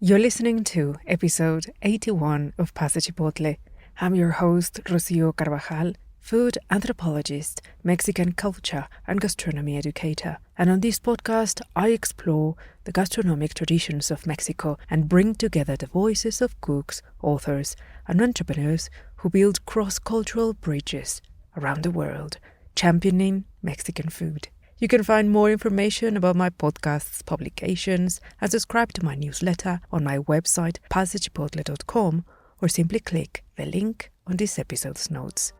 You're listening to episode 81 of Pasa Chipotle. I'm your host, Rocio Carvajal, food anthropologist, Mexican culture and gastronomy educator. And on this podcast, I explore the gastronomic traditions of Mexico and bring together the voices of cooks, authors, and entrepreneurs who build cross-cultural bridges around the world, championing Mexican food. You can find more information about my podcast's publications and subscribe to my newsletter on my website, pasachipotle.com, or simply click the link on this episode's notes.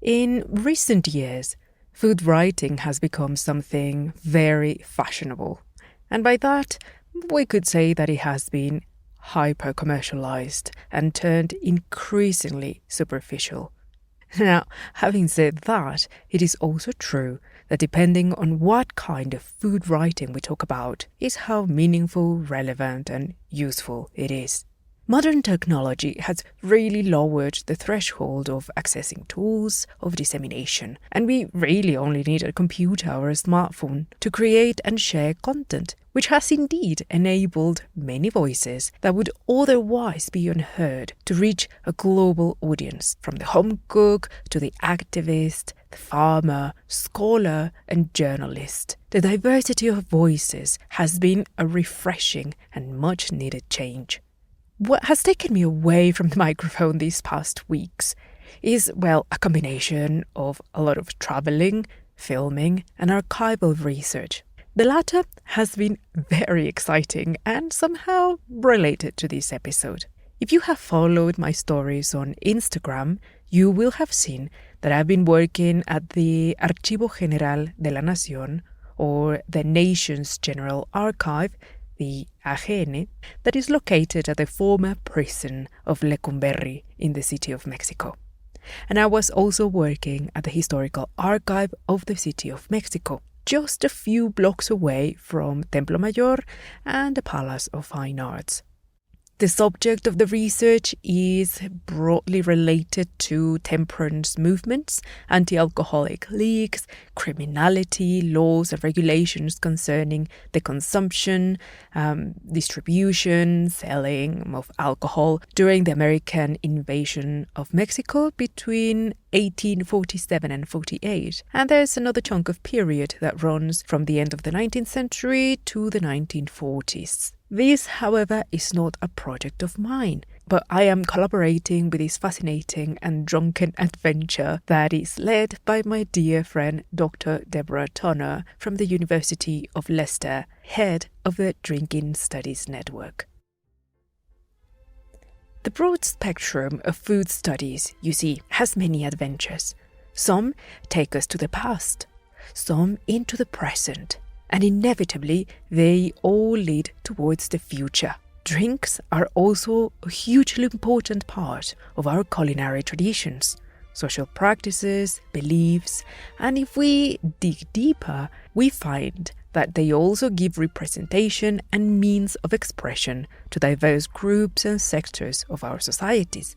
In recent years, food writing has become something very fashionable. And by that, we could say that it has been hyper-commercialized and turned increasingly superficial. Now, having said that, it is also true that depending on what kind of food writing we talk about is how meaningful, relevant, and useful it is. Modern technology has really lowered the threshold of accessing tools of dissemination, and we really only need a computer or a smartphone to create and share content, which has indeed enabled many voices that would otherwise be unheard to reach a global audience, from the home cook to the activist, the farmer, scholar, and journalist. The diversity of voices has been a refreshing and much-needed change. What has taken me away from the microphone these past weeks is, a combination of a lot of traveling, filming, and archival research. The latter has been very exciting and somehow related to this episode. If you have followed my stories on Instagram, you will have seen that I've been working at the Archivo General de la Nación, or the Nation's General Archive, the AGN, that is located at the former prison of Lecumberri in the city of Mexico. And I was also working at the Historical Archive of the city of Mexico, just a few blocks away from Templo Mayor and the Palace of Fine Arts. The subject of the research is broadly related to temperance movements, anti-alcoholic leagues, criminality, laws and regulations concerning the consumption, distribution, selling of alcohol during the American invasion of Mexico between 1847 and 48. And there's another chunk of period that runs from the end of the 19th century to the 1940s. This, however, is not a project of mine, but I am collaborating with this fascinating and drunken adventure that is led by my dear friend Dr. Deborah Turner from the University of Leicester, head of the Drinking Studies Network. The broad spectrum of food studies, you see, has many adventures. Some take us to the past, some into the present, and inevitably they all lead towards the future. Drinks are also a hugely important part of our culinary traditions, social practices, beliefs, and if we dig deeper, we find that they also give representation and means of expression to diverse groups and sectors of our societies.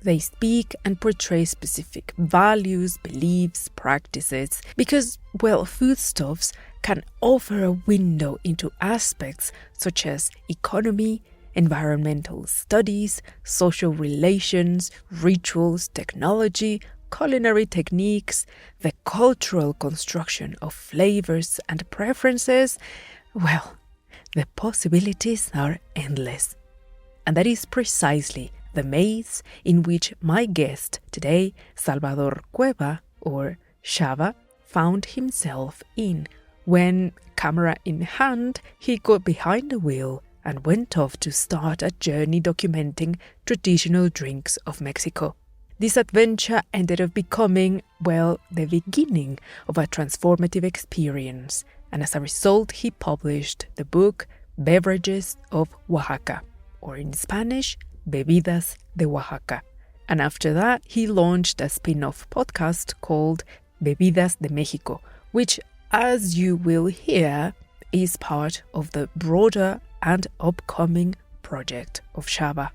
They speak and portray specific values, beliefs, practices, because, foodstuffs can offer a window into aspects such as economy, environmental studies, social relations, rituals, technology, culinary techniques, the cultural construction of flavors and preferences. The possibilities are endless. And that is precisely the maze in which my guest today, Salvador Cueva, or Shava, found himself in when, camera in hand, he got behind the wheel and went off to start a journey documenting traditional drinks of Mexico. This adventure ended up becoming, the beginning of a transformative experience, and as a result he published the book Beverages of Oaxaca, or in Spanish, Bebidas de Oaxaca, And after that, he launched a spin-off podcast called Bebidas de México, which, as you will hear, is part of the broader and upcoming project of Shava.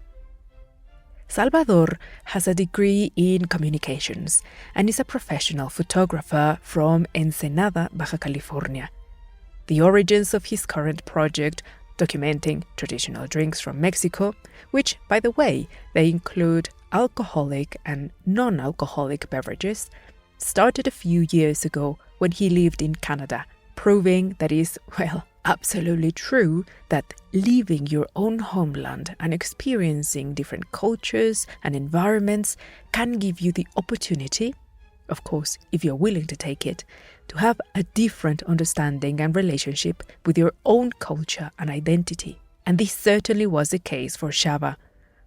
Salvador has a degree in communications and is a professional photographer from Ensenada, Baja California. The origins of his current project, documenting traditional drinks from Mexico, which, by the way, they include alcoholic and non-alcoholic beverages, started a few years ago when he lived in Canada, proving that it is, well, absolutely true that leaving your own homeland and experiencing different cultures and environments can give you the opportunity, of course, if you're willing to take it, to have a different understanding and relationship with your own culture and identity. And this certainly was the case for Shava,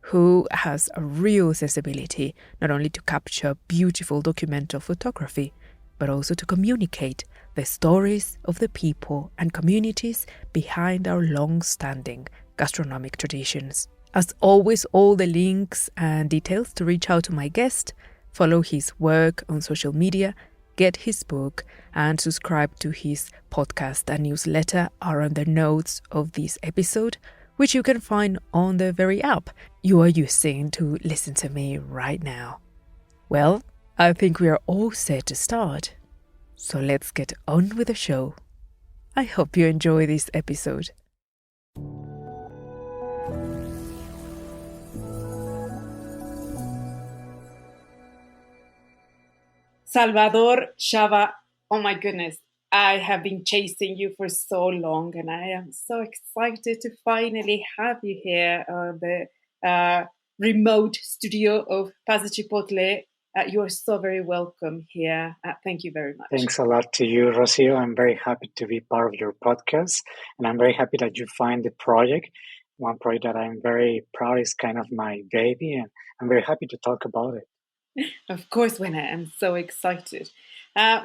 who has a real sensibility not only to capture beautiful documental photography, but also to communicate the stories of the people and communities behind our long-standing gastronomic traditions. As always, all the links and details to reach out to my guest, follow his work on social media, get his book, and subscribe to his podcast and newsletter are on the notes of this episode, which you can find on the very app you are using to listen to me right now. Well, I think we are all set to start. So let's get on with the show. I hope you enjoy this episode. Salvador, Shava, oh my goodness, I have been chasing you for so long and I am so excited to finally have you here on the remote studio of Paz de Chipotle. You are so very welcome here. Thank you very much. Thanks a lot to you, Rocio. I'm very happy to be part of your podcast, and I'm very happy that you find the project. One project that I'm very proud is kind of my baby, and I'm very happy to talk about it. Of course, when I am so excited. Well,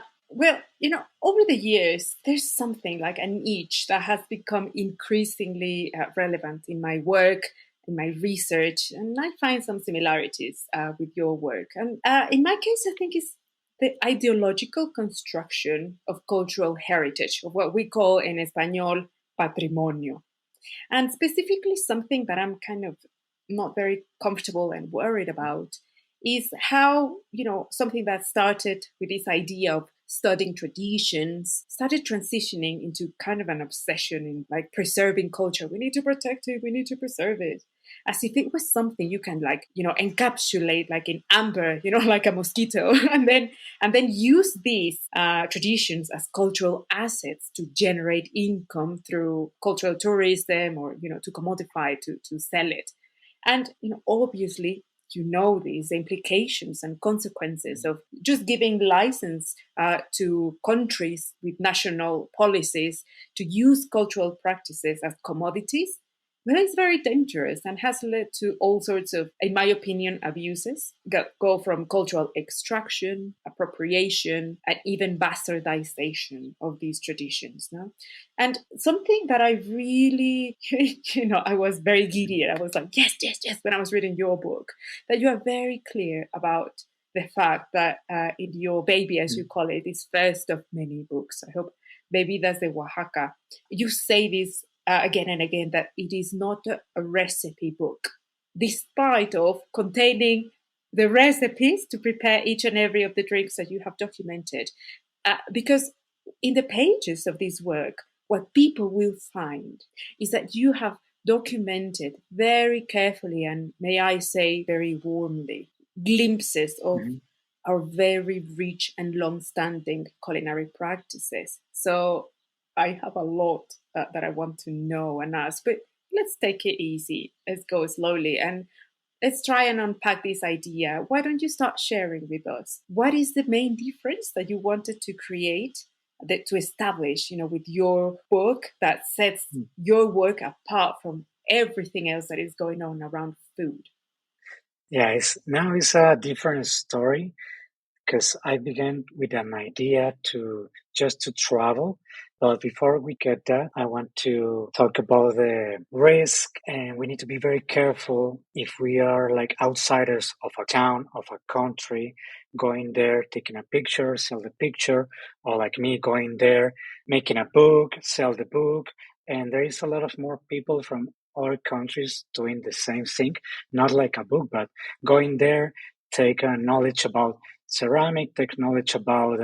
over the years, there's something like an niche that has become increasingly relevant in my work, in my research, and I find some similarities with your work. And in my case, I think it's the ideological construction of cultural heritage, of what we call in Espanol patrimonio. And specifically, something that I'm kind of not very comfortable and worried about is how, something that started with this idea of studying traditions started transitioning into kind of an obsession in like preserving culture. We need to protect it. We need to preserve it. As if it was something you can encapsulate like in amber, like a mosquito, and then use these traditions as cultural assets to generate income through cultural tourism or, to commodify, to sell it. And, obviously, these implications and consequences of just giving license to countries with national policies to use cultural practices as commodities. Well, it's very dangerous and has led to all sorts of, in my opinion, abuses. Go from cultural extraction, appropriation, and even bastardization of these traditions. No? And something that I really, I was very giddy. I was like, yes, when I was reading your book, that you are very clear about the fact that in your baby, as you call it, this first of many books, I hope, Beverages of Oaxaca, you say this again and again, that it is not a recipe book, despite of containing the recipes to prepare each and every of the drinks that you have documented. Because in the pages of this work, what people will find is that you have documented very carefully and, may I say, very warmly, glimpses of our very rich and long-standing culinary practices. So I have a lot that I want to know and ask, but let's take it easy. Let's go slowly and let's try and unpack this idea. Why don't you start sharing with us? What is the main difference that you wanted to create, to establish, with your book that sets your work apart from everything else that is going on around food? Yeah, it's a different story. because I began with an idea to travel. But before we get that, I want to talk about the risk, and we need to be very careful if we are like outsiders of a town, of a country, going there, taking a picture, sell the picture, or like me going there, making a book, sell the book. And there is a lot of more people from other countries doing the same thing, not like a book, but going there, take knowledge about ceramic, take knowledge about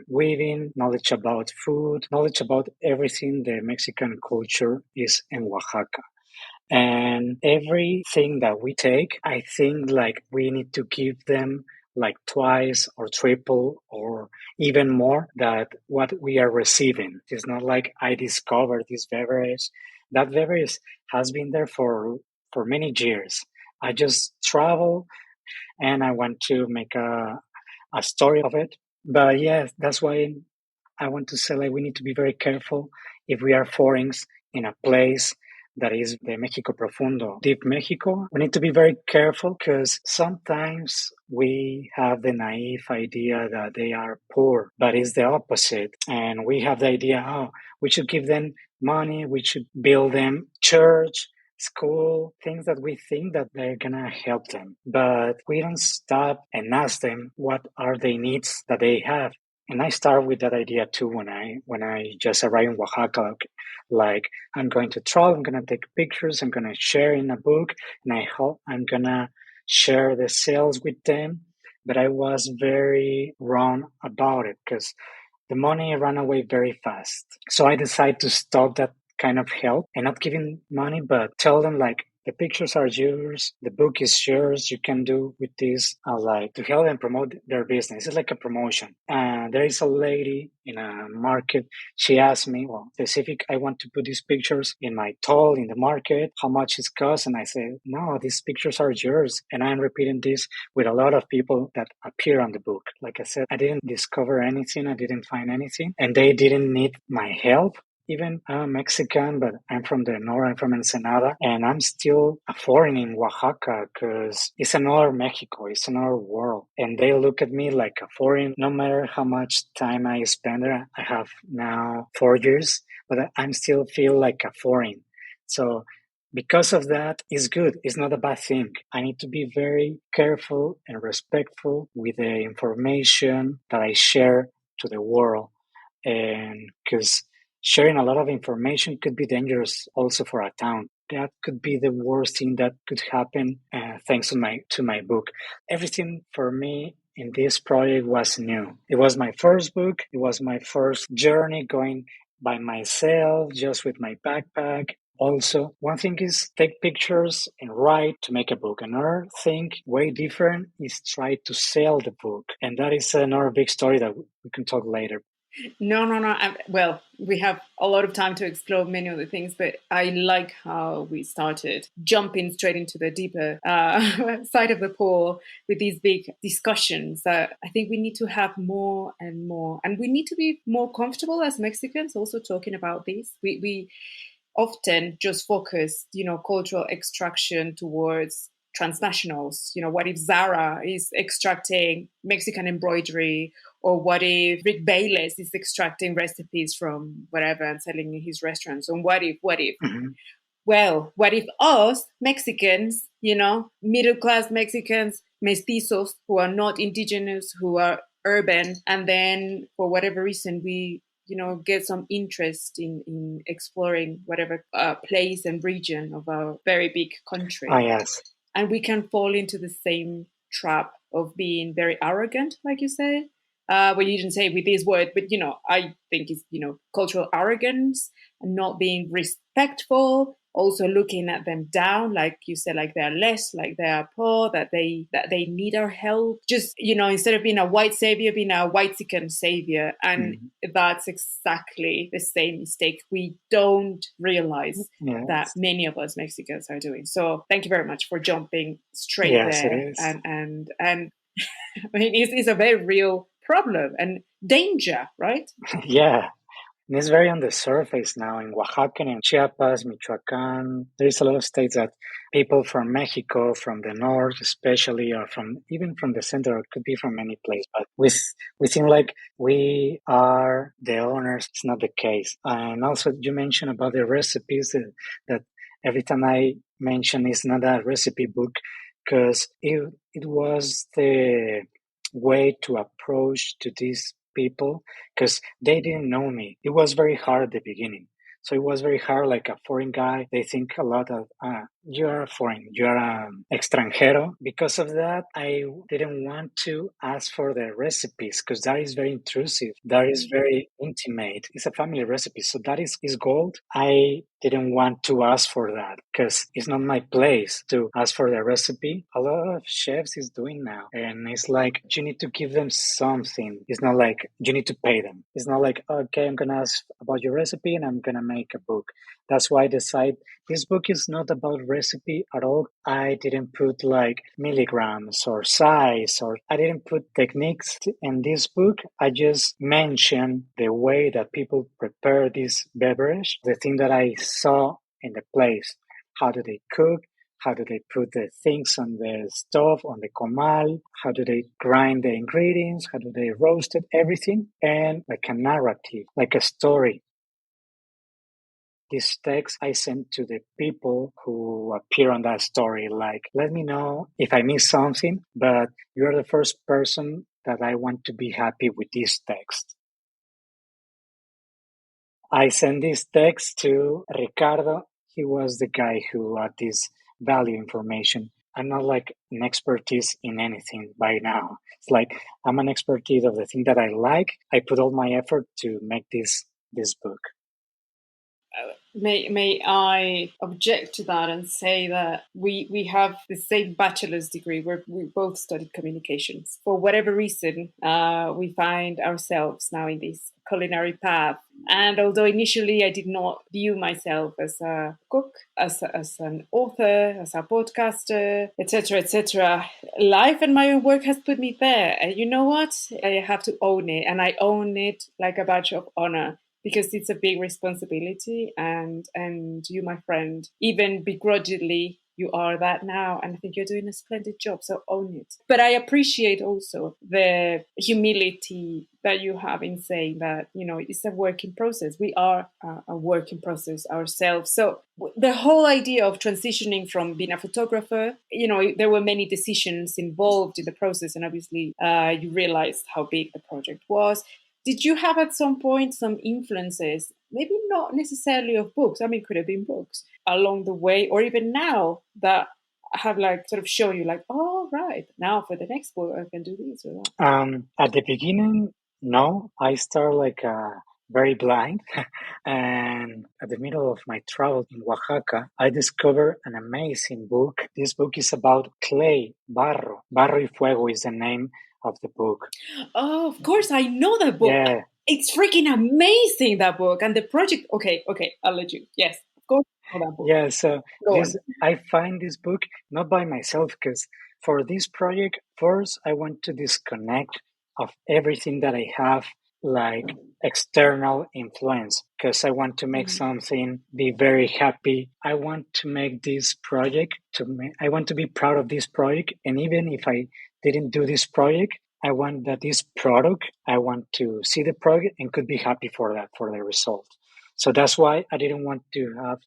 weaving, knowledge about food, knowledge about everything the Mexican culture is in Oaxaca. And everything that we take, I think like we need to give them like twice or triple or even more that what we are receiving. It's not like I discovered this beverage. That beverage has been there for many years. I just travel and I want to make a story of it. But yeah, that's why I want to say like we need to be very careful if we are foreigners in a place that is the Mexico Profundo, deep Mexico. We need to be very careful because sometimes we have the naive idea that they are poor, but it's the opposite. And we have the idea, oh, we should give them money, we should build them church, school, things that we think that they're gonna help them. But we don't stop and ask them what are the needs that they have. And I start with that idea too when I just arrived in Oaxaca. Like I'm going to travel, I'm gonna take pictures, I'm gonna share in a book, and I hope I'm gonna share the sales with them. But I was very wrong about it because the money ran away very fast. So I decided to stop that kind of help and not giving money, but tell them like the pictures are yours, the book is yours, you can do with this, like to help them promote their business. It's like a promotion. And there is a lady in a market. She asked me, well, specific, I want to put these pictures in my stall in the market. How much it costs? And I said, no, these pictures are yours. And I'm repeating this with a lot of people that appear on the book. Like I said, I didn't discover anything. I didn't find anything, and they didn't need my help. Even I'm Mexican, but I'm from the north. I'm from Ensenada, and I'm still a foreign in Oaxaca because it's another Mexico. It's another world, and they look at me like a foreign. No matter how much time I spend there, I have now 4 years, but I'm still feel like a foreign. So because of that, it's good. It's not a bad thing. I need to be very careful and respectful with the information that I share to the world, and because sharing a lot of information could be dangerous also for a town. That could be the worst thing that could happen. Thanks to my book, everything for me in this project was new. It was my first book. It was my first journey going by myself, just with my backpack. Also, one thing is take pictures and write to make a book. Another thing, way different, is try to sell the book. And that is another big story that we can talk later. No, no, no. Well, we have a lot of time to explore many of the things, but I like how we started jumping straight into the deeper side of the pool with these big discussions that I think we need to have more and more. And we need to be more comfortable as Mexicans also talking about this. We often just focus, cultural extraction towards transnationals. What if Zara is extracting Mexican embroidery, or what if Rick Bayless is extracting recipes from whatever and selling in his restaurants? And what if? Mhm. Well, what if us Mexicans, middle class Mexicans, mestizos who are not indigenous, who are urban, and then for whatever reason we get some interest in exploring whatever place and region of our very big Ah, country, yes. and we can fall into the same trap of being very arrogant, like you say. Well, you didn't say it with this word, but I think it's cultural arrogance and not being respectful. Also looking at them down, like you said, like they're less, like they are poor, that they need our help. Just instead of being a white savior, being a white savior, and Mhm. that's exactly the same mistake we don't realize that Yes. many of us Mexicans are doing. So thank you very much for jumping straight Yes, it there. is. And I mean, it's a very real problem and danger, right? Yeah. And it's very on the surface now in Oaxaca and Chiapas, Michoacan. There's a lot of states that people from Mexico, from the north especially, or from even from the center, it could be from any place, but we seem like we are the owners. It's not the case. And also you mentioned about the recipes that every time I mention it's not a recipe book because it was the way to approach to these people because they didn't know me. It was very hard at the beginning. So it was very hard, like a foreign guy. They think a lot of, you're foreign, you're an extranjero. Because of that, I didn't want to ask for the recipes because that is very intrusive. That is very intimate. It's a family recipe. So that is gold. I didn't want to ask for that because it's not my place to ask for the recipe. A lot of chefs is doing now. And it's like, you need to give them something. It's not like you need to pay them. It's not like, okay, I'm going to ask about your recipe and I'm going to make a book. That's why I decided this book is not about recipe at all. I didn't put like milligrams or size, or I didn't put techniques in this book. I just mentioned the way that people prepare this beverage, the thing that I saw in the place. How do they cook? How do they put the things on the stove, on the comal? How do they grind the ingredients? How do they roast it? Everything. And like a narrative, like a story. This text I sent to the people who appear on that story, like, let me know if I miss something, but you're the first person that I want to be happy with this text. I sent this text to Ricardo. He was the guy who had this value information. I'm not like an expertise in anything by now. It's like I'm an expertise of the thing that I like. I put all my effort to make this book. May I object to that and say that we have the same bachelor's degree where we both studied communications. For whatever reason, we find ourselves now in this culinary path. And although initially I did not view myself as a cook, as an author, as a podcaster, etc., life and my own work has put me there. And you know what? I have to own it, and I own it like a badge of honor, because it's a big responsibility, and you, my friend, even begrudgingly, you are that now, and I think you're doing a splendid job, so own it. But I appreciate also the humility that you have in saying that, it's a work in process. We are a work in process ourselves. So the whole idea of transitioning from being a photographer, there were many decisions involved in the process, and obviously you realized how big the project was. Did you have at some point some influences, maybe not necessarily of books, I mean, could have been books, along the way, or even now, that have like sort of shown you like, oh, right, now for the next book, I can do this or that? At the beginning, no, I started like very blind. And at the middle of my travel in Oaxaca, I discovered an amazing book. This book is about clay, barro. Barro y Fuego is the name of the book. Oh, of course, I know that book. Yeah. It's freaking amazing, that book. And the project, okay, I'll let you. Yes, of course, I know that book. Yeah, so I find this book not by myself, because for this project, first I want to disconnect of everything that I have, like external influence, because I want to make something, be very happy. I want to make this project, I want to be proud of this project. And even if I didn't do this project, I want that this product, I want to see the project and could be happy for that, for the result. So that's why I didn't want to have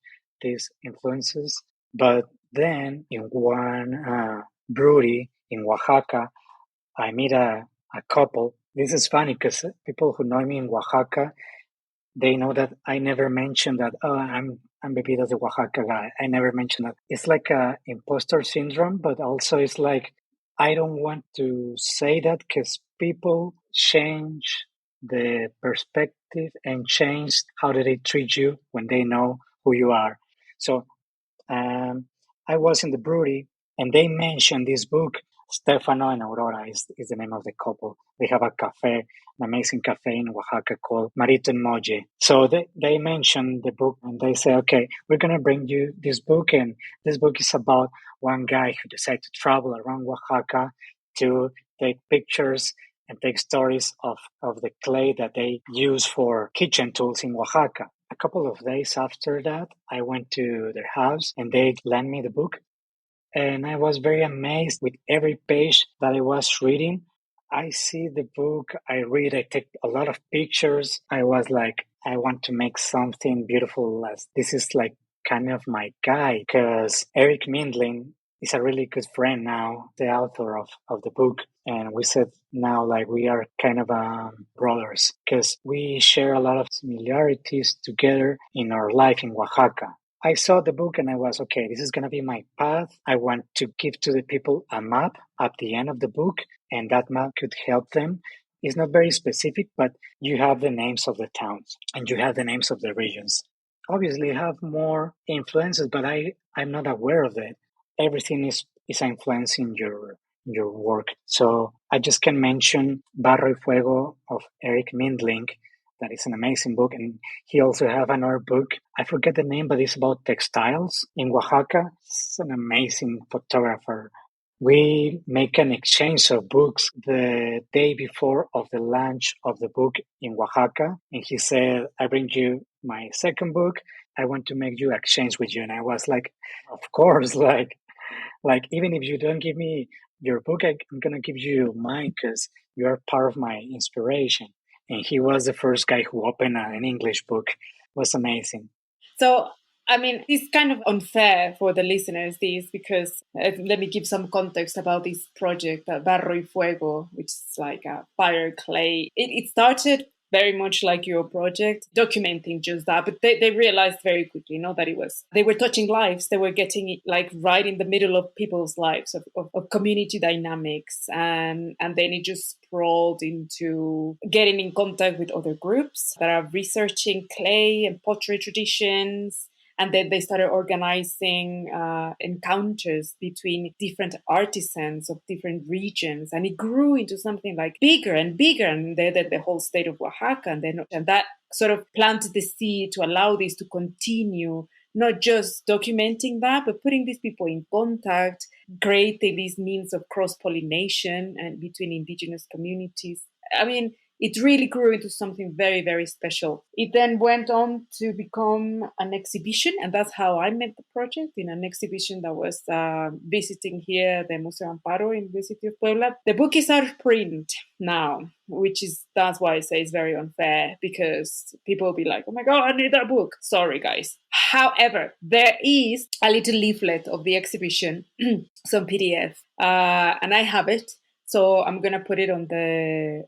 these influences. But then in one brewery in Oaxaca, I meet a couple. This is funny because people who know me in Oaxaca, they know that I never mentioned that, oh, I'm Bebidas de Oaxaca guy. I never mentioned that. It's like a imposter syndrome, but also it's like, I don't want to say that because people change the perspective and change how do they treat you when they know who you are. So I was in the brewery and they mentioned this book. Stefano and Aurora is the name of the couple. They have a cafe, an amazing cafe in Oaxaca called Marito and Moje. So they mentioned the book and they say, okay, we're going to bring you this book. And this book is about one guy who decided to travel around Oaxaca to take pictures and take stories of the clay that they use for kitchen tools in Oaxaca. A couple of days after that, I went to their house and they lent me the book. And I was very amazed with every page that I was reading. I see the book, I read, I take a lot of pictures. I was like, I want to make something beautiful. As this is like kind of my guy, because Eric Mindling is a really good friend now, the author of the book. And we said now like we are kind of brothers because we share a lot of similarities together in our life in Oaxaca. I saw the book and I was, okay, this is going to be my path. I want to give to the people a map at the end of the book, and that map could help them. It's not very specific, but you have the names of the towns and you have the names of the regions. Obviously, you have more influences, but I'm not aware of it. Everything is influencing your work. So I just can mention Barro y Fuego of Eric Mindling. That is an amazing book. And he also have another book. I forget the name, but it's about textiles in Oaxaca. It's an amazing photographer. We make an exchange of books the day before of the launch of the book in Oaxaca. And he said, I bring you my second book. I want to make you exchange with you. And I was like, of course, like even if you don't give me your book, I'm going to give you mine because you're part of my inspiration. And he was the first guy who opened an English book. It was amazing. So, I mean, it's kind of unfair for the listeners, this, because let me give some context about this project, Barro y Fuego, which is like a fire clay. It started very much like your project, documenting just that. But they realized very quickly, that they were touching lives. They were getting it like right in the middle of people's lives, of community dynamics. And then it just sprawled into getting in contact with other groups that are researching clay and pottery traditions. And then they started organizing encounters between different artisans of different regions. And it grew into something like bigger and bigger. And then the whole state of Oaxaca. And that sort of planted the seed to allow this to continue, not just documenting that, but putting these people in contact, creating these means of cross-pollination and between indigenous communities. I mean, it really grew into something very, very special. It then went on to become an exhibition, and that's how I met the project, in an exhibition that was visiting here the Museo Amparo in the city of Puebla. The book is out of print now, that's why I say it's very unfair, because people will be like, oh my God, I need that book. Sorry, guys. However, there is a little leaflet of the exhibition, some PDF, and I have it. So I'm going to put it on the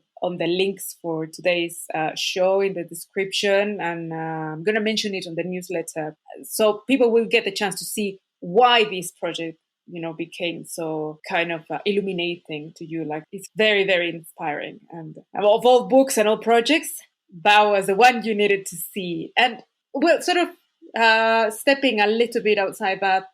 links for today's show in the description, and I'm going to mention it on the newsletter, so people will get the chance to see why this project became so kind of illuminating to you. Like, it's very, very inspiring, and of all books and all projects, that was the one you needed to see. And well, sort of stepping a little bit outside that,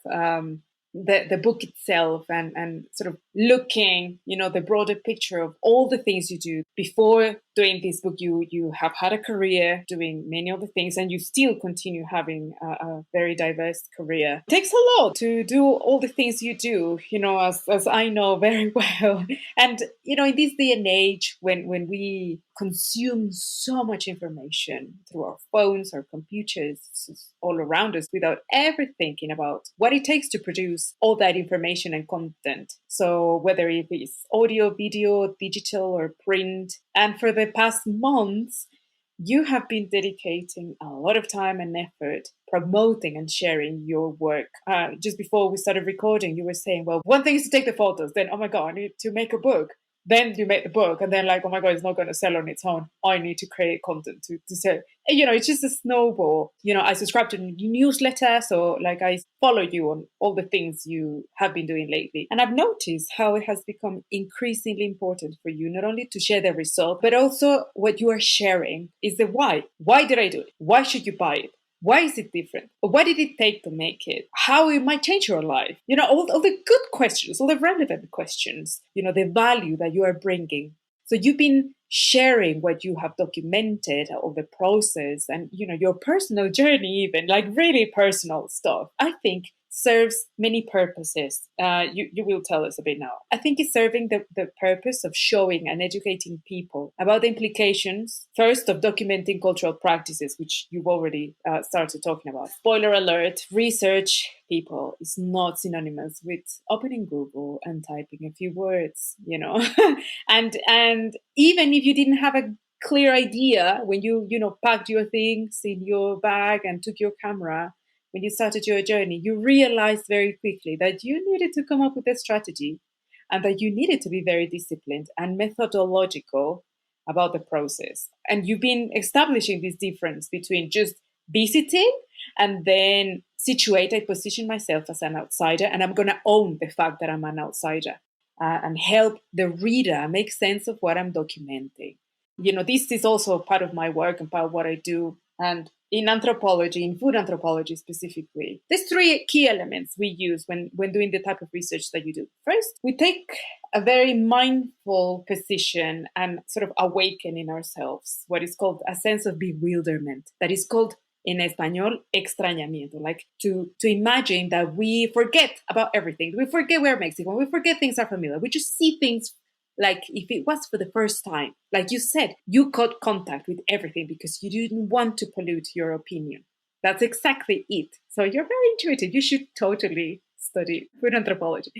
the book itself, and sort of looking, the broader picture of all the things you do. Before doing this book, you have had a career doing many other things, and you still continue having a very diverse career. It takes a lot to do all the things you do, as I know very well. And, in this day and age, when we consume so much information through our phones, our computers, all around us, without ever thinking about what it takes to produce all that information and content. So whether it is audio, video, digital, or print, and for the past months, you have been dedicating a lot of time and effort promoting and sharing your work. Just before we started recording, you were saying, well, one thing is to take the photos, then, oh my God, I need to make a book. Then you make the book, and then like, oh my God, it's not going to sell on its own. I need to create content to sell. And, it's just a snowball. I subscribe to the newsletter, so like I follow you on all the things you have been doing lately. And I've noticed how it has become increasingly important for you, not only to share the result, but also what you are sharing is the why. Why did I do it? Why should you buy it? Why is it different? What did it take to make it? How it might change your life? All the good questions, all the relevant questions, the value that you are bringing. So you've been sharing what you have documented, all the process, and, your personal journey, even like really personal stuff. I think serves many purposes. You will tell us a bit now. I think it's serving the purpose of showing and educating people about the implications, first, of documenting cultural practices, which you've already started talking about. Spoiler alert, research, people, is not synonymous with opening Google and typing a few words, and even if you didn't have a clear idea when you packed your things in your bag and took your camera, when you started your journey, you realized very quickly that you needed to come up with a strategy and that you needed to be very disciplined and methodological about the process. And you've been establishing this difference between just visiting and then situate. I position myself as an outsider, and I'm going to own the fact that I'm an outsider, and help the reader make sense of what I'm documenting. This is also part of my work and part of what I do. And in anthropology, in food anthropology specifically, there's three key elements we use when doing the type of research that you do. First, we take a very mindful position and sort of awaken in ourselves what is called a sense of bewilderment, that is called in español extrañamiento, like to imagine that we forget about everything. We forget we're Mexican. We forget things are familiar. We just see things like if it was for the first time. Like you said, you got contact with everything because you didn't want to pollute your opinion. That's exactly it. So you're very intuitive. You should totally study food anthropology.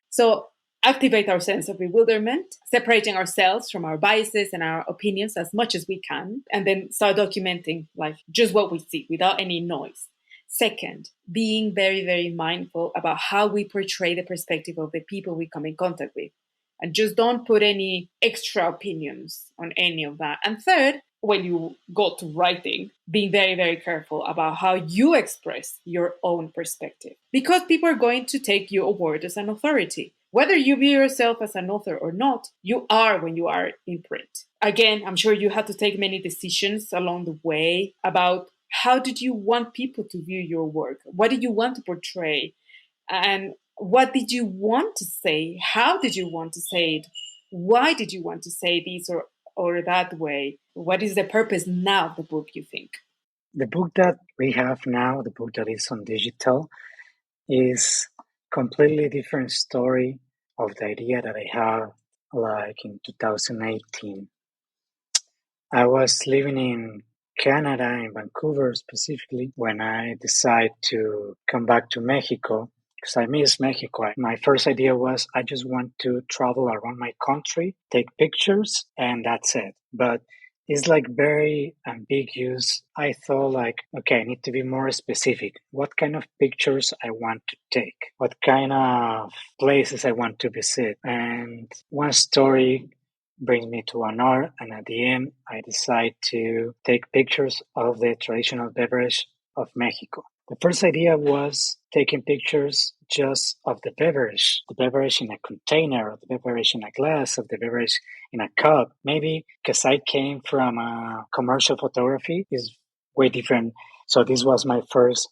So activate our sense of bewilderment, separating ourselves from our biases and our opinions as much as we can, and then start documenting like just what we see without any noise. Second, being very, very mindful about how we portray the perspective of the people we come in contact with. And just don't put any extra opinions on any of that. And third, when you go to writing, being very, very careful about how you express your own perspective. Because people are going to take your word as an authority. Whether you view yourself as an author or not, you are when you are in print. Again, I'm sure you had to take many decisions along the way about how did you want people to view your work? What did you want to portray? And what did you want to say? How did you want to say it? Why did you want to say this or that way? What is the purpose now of the book, you think? The book that we have now, the book that is on digital, is completely different story of the idea that I had like in 2018. I was living in Canada, in Vancouver specifically, when I decided to come back to Mexico because I miss Mexico. My first idea was I just want to travel around my country, take pictures, and that's it. But it's like very ambiguous. I thought like, okay, I need to be more specific. What kind of pictures I want to take? What kind of places I want to visit? And one story brings me to another, and at the end, I decide to take pictures of the traditional beverage of Mexico. The first idea was taking pictures just of the beverage in a container, the beverage in a glass, of the beverage in a cup. Maybe because I came from commercial photography, is way different. So this was my first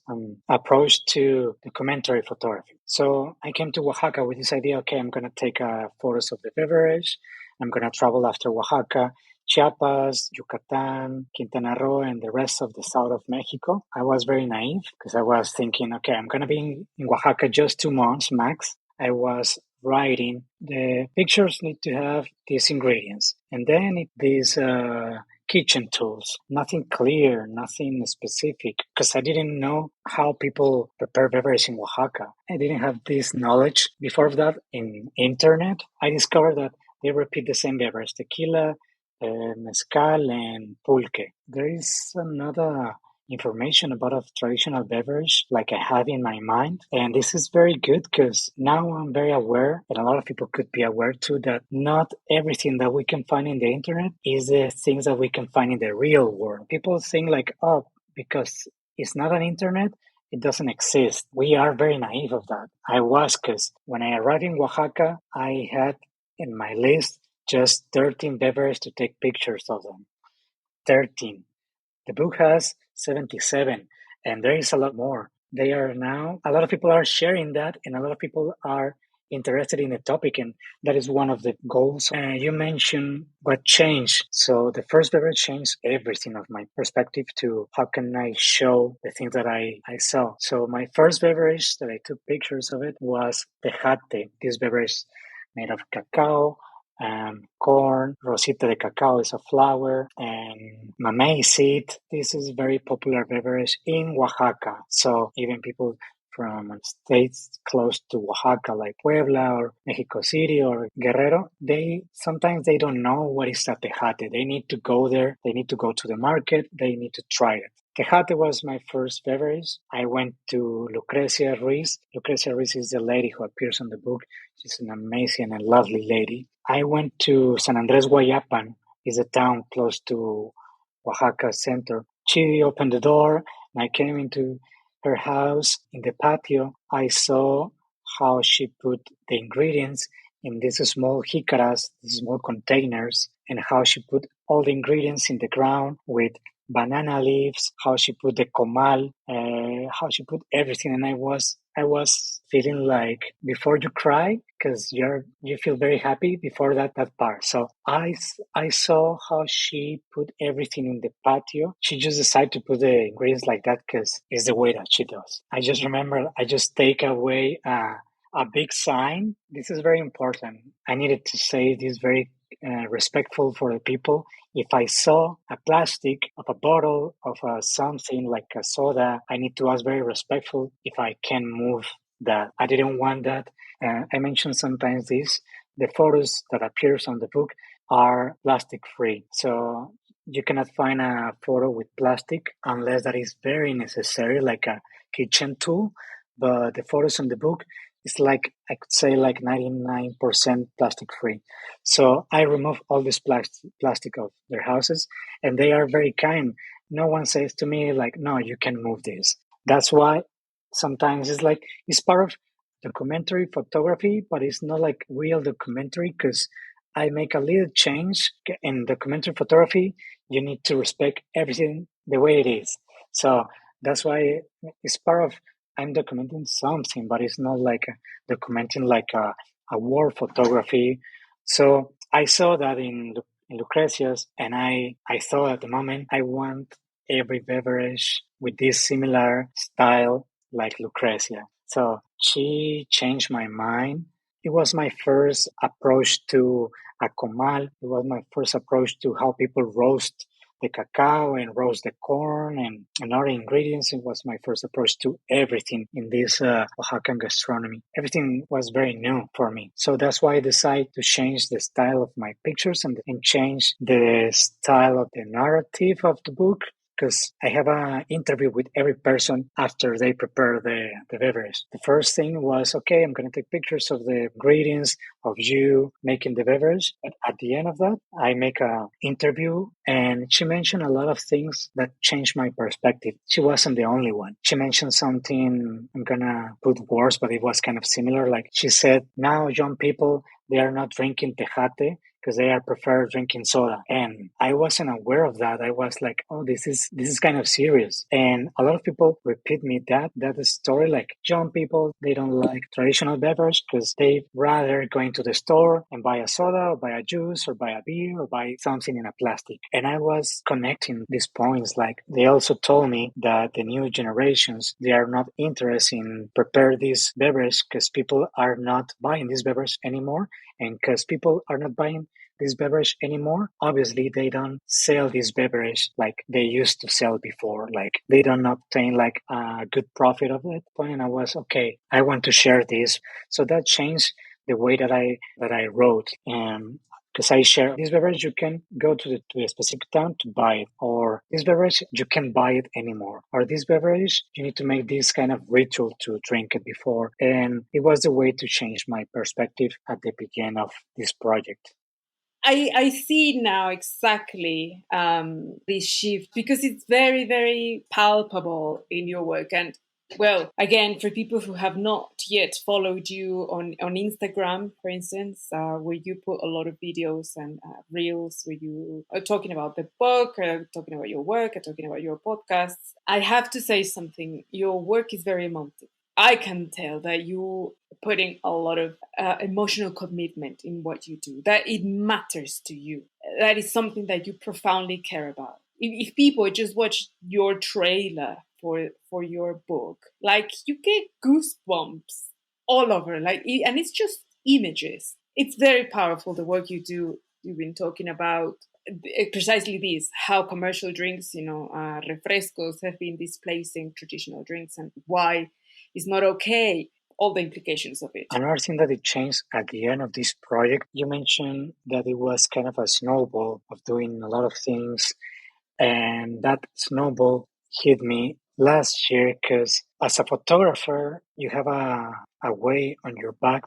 approach to documentary photography. So I came to Oaxaca with this idea, okay, I'm going to take photos of the beverage. I'm going to travel after Oaxaca, Chiapas, Yucatan, Quintana Roo, and the rest of the south of Mexico. I was very naive because I was thinking, okay, I'm going to be in Oaxaca just 2 months max. I was writing, the pictures need to have these ingredients. And then these kitchen tools, nothing clear, nothing specific, because I didn't know how people prepare beverage in Oaxaca. I didn't have this knowledge. Before that, in internet, I discovered that they repeat the same beverage, tequila, mezcal, and pulque. There is another information about a traditional beverage like I have in my mind. And this is very good because now I'm very aware, and a lot of people could be aware too, that not everything that we can find in the internet is the things that we can find in the real world. People think like, oh, because it's not an internet, it doesn't exist. We are very naive of that. I was, because when I arrived in Oaxaca, I had in my list just 13 beverages to take pictures of them. 13. The book has 77, and there is a lot more. They are now, a lot of people are sharing that, and a lot of people are interested in the topic, and that is one of the goals. You mentioned what changed. So the first beverage changed everything of my perspective to how can I show the things that I saw. So my first beverage that I took pictures of it was tejate. This beverage made of cacao, corn, rosita de cacao is a flour, and mamey seed. This is very popular beverage in Oaxaca. So even people from states close to Oaxaca, like Puebla or Mexico City or Guerrero, they sometimes they don't know what is a tejate. They need to go there. They need to go to the market. They need to try it. Tejate was my first beverage. I went to Lucrecia Ruiz. Lucrecia Ruiz is the lady who appears on the book. She's an amazing and lovely lady. I went to San Andres Guayapan, is a town close to Oaxaca center. She opened the door and I came into her house. In the patio, I saw how she put the ingredients in these small jicaras, these small containers, and how she put all the ingredients in the ground with banana leaves, how she put the comal, how she put everything. And I was feeling like before you cry, because you feel very happy before that part. So I saw how she put everything in the patio. She just decided to put the ingredients like that because it's the way that she does. I just remember I just take away a big sign. This is very important. I needed to say this very respectful for the people. If I saw a plastic of a bottle of something like a soda, I need to ask very respectful if I can move that. I didn't want that. I mentioned sometimes this. The photos that appears on the book are plastic free. So you cannot find a photo with plastic unless that is very necessary, like a kitchen tool. But the photos on the book is like, I could say like 99% plastic free. So I remove all this plastic of their houses, and they are very kind. No one says to me like, no, you can move this. That's why sometimes it's like, it's part of documentary photography, but it's not like real documentary because I make a little change in documentary photography. You need to respect everything the way it is. So that's why it's part of, I'm documenting something, but it's not like documenting like a war photography. So I saw that in Lucrecia's, and I thought at the moment I want every beverage with this similar style like Lucrecia. So she changed my mind. It was my first approach to a comal. It was my first approach to how people roast the cacao and roast the corn and other ingredients. It was my first approach to everything in this Oaxacan gastronomy. Everything was very new for me. So that's why I decided to change the style of my pictures and change the style of the narrative of the book, because I have an interview with every person after they prepare the beverage. The first thing was, okay, I'm going to take pictures of the ingredients of you making the beverage. But at the end of that, I make an interview, and she mentioned a lot of things that changed my perspective. She wasn't the only one. She mentioned something, I'm going to put words, but it was kind of similar. Like she said, now young people, they are not drinking tejate because they are prefer drinking soda. And I wasn't aware of that. I was like, oh, this is kind of serious. And a lot of people repeat me that story, like young people, they don't like traditional beverage because they rather go into the store and buy a soda or buy a juice or buy a beer or buy something in a plastic. And I was connecting these points. Like they also told me that the new generations, they are not interested in prepare this beverage because people are not buying this beverage anymore. And because people are not buying this beverage anymore, obviously they don't sell this beverage like they used to sell before. Like they don't obtain like a good profit of it. And I was, okay, I want to share this. So that changed the way that I wrote. And because I share this beverage, you can go to a specific town to buy it, or this beverage you can't buy it anymore, or this beverage you need to make this kind of ritual to drink it before. And it was the way to change my perspective at the beginning of this project. I see now exactly this shift because it's very, very palpable in your work. And well, again, for people who have not yet followed you on Instagram, for instance, where you put a lot of videos and reels where you are talking about the book, talking about your work, talking about your podcasts, I have to say something. Your work is very emotive. I can tell that you putting a lot of emotional commitment in what you do, that it matters to you, that is something that you profoundly care about. If people just watch your trailer for your book, like you get goosebumps all over, and it's just images. It's very powerful, the work you do. You've been talking about precisely this, how commercial drinks, refrescos, have been displacing traditional drinks, and why it's not okay, all the implications of it. Another thing that it changed at the end of this project, you mentioned that it was kind of a snowball of doing a lot of things, and that snowball hit me last year because as a photographer, you have a way on your back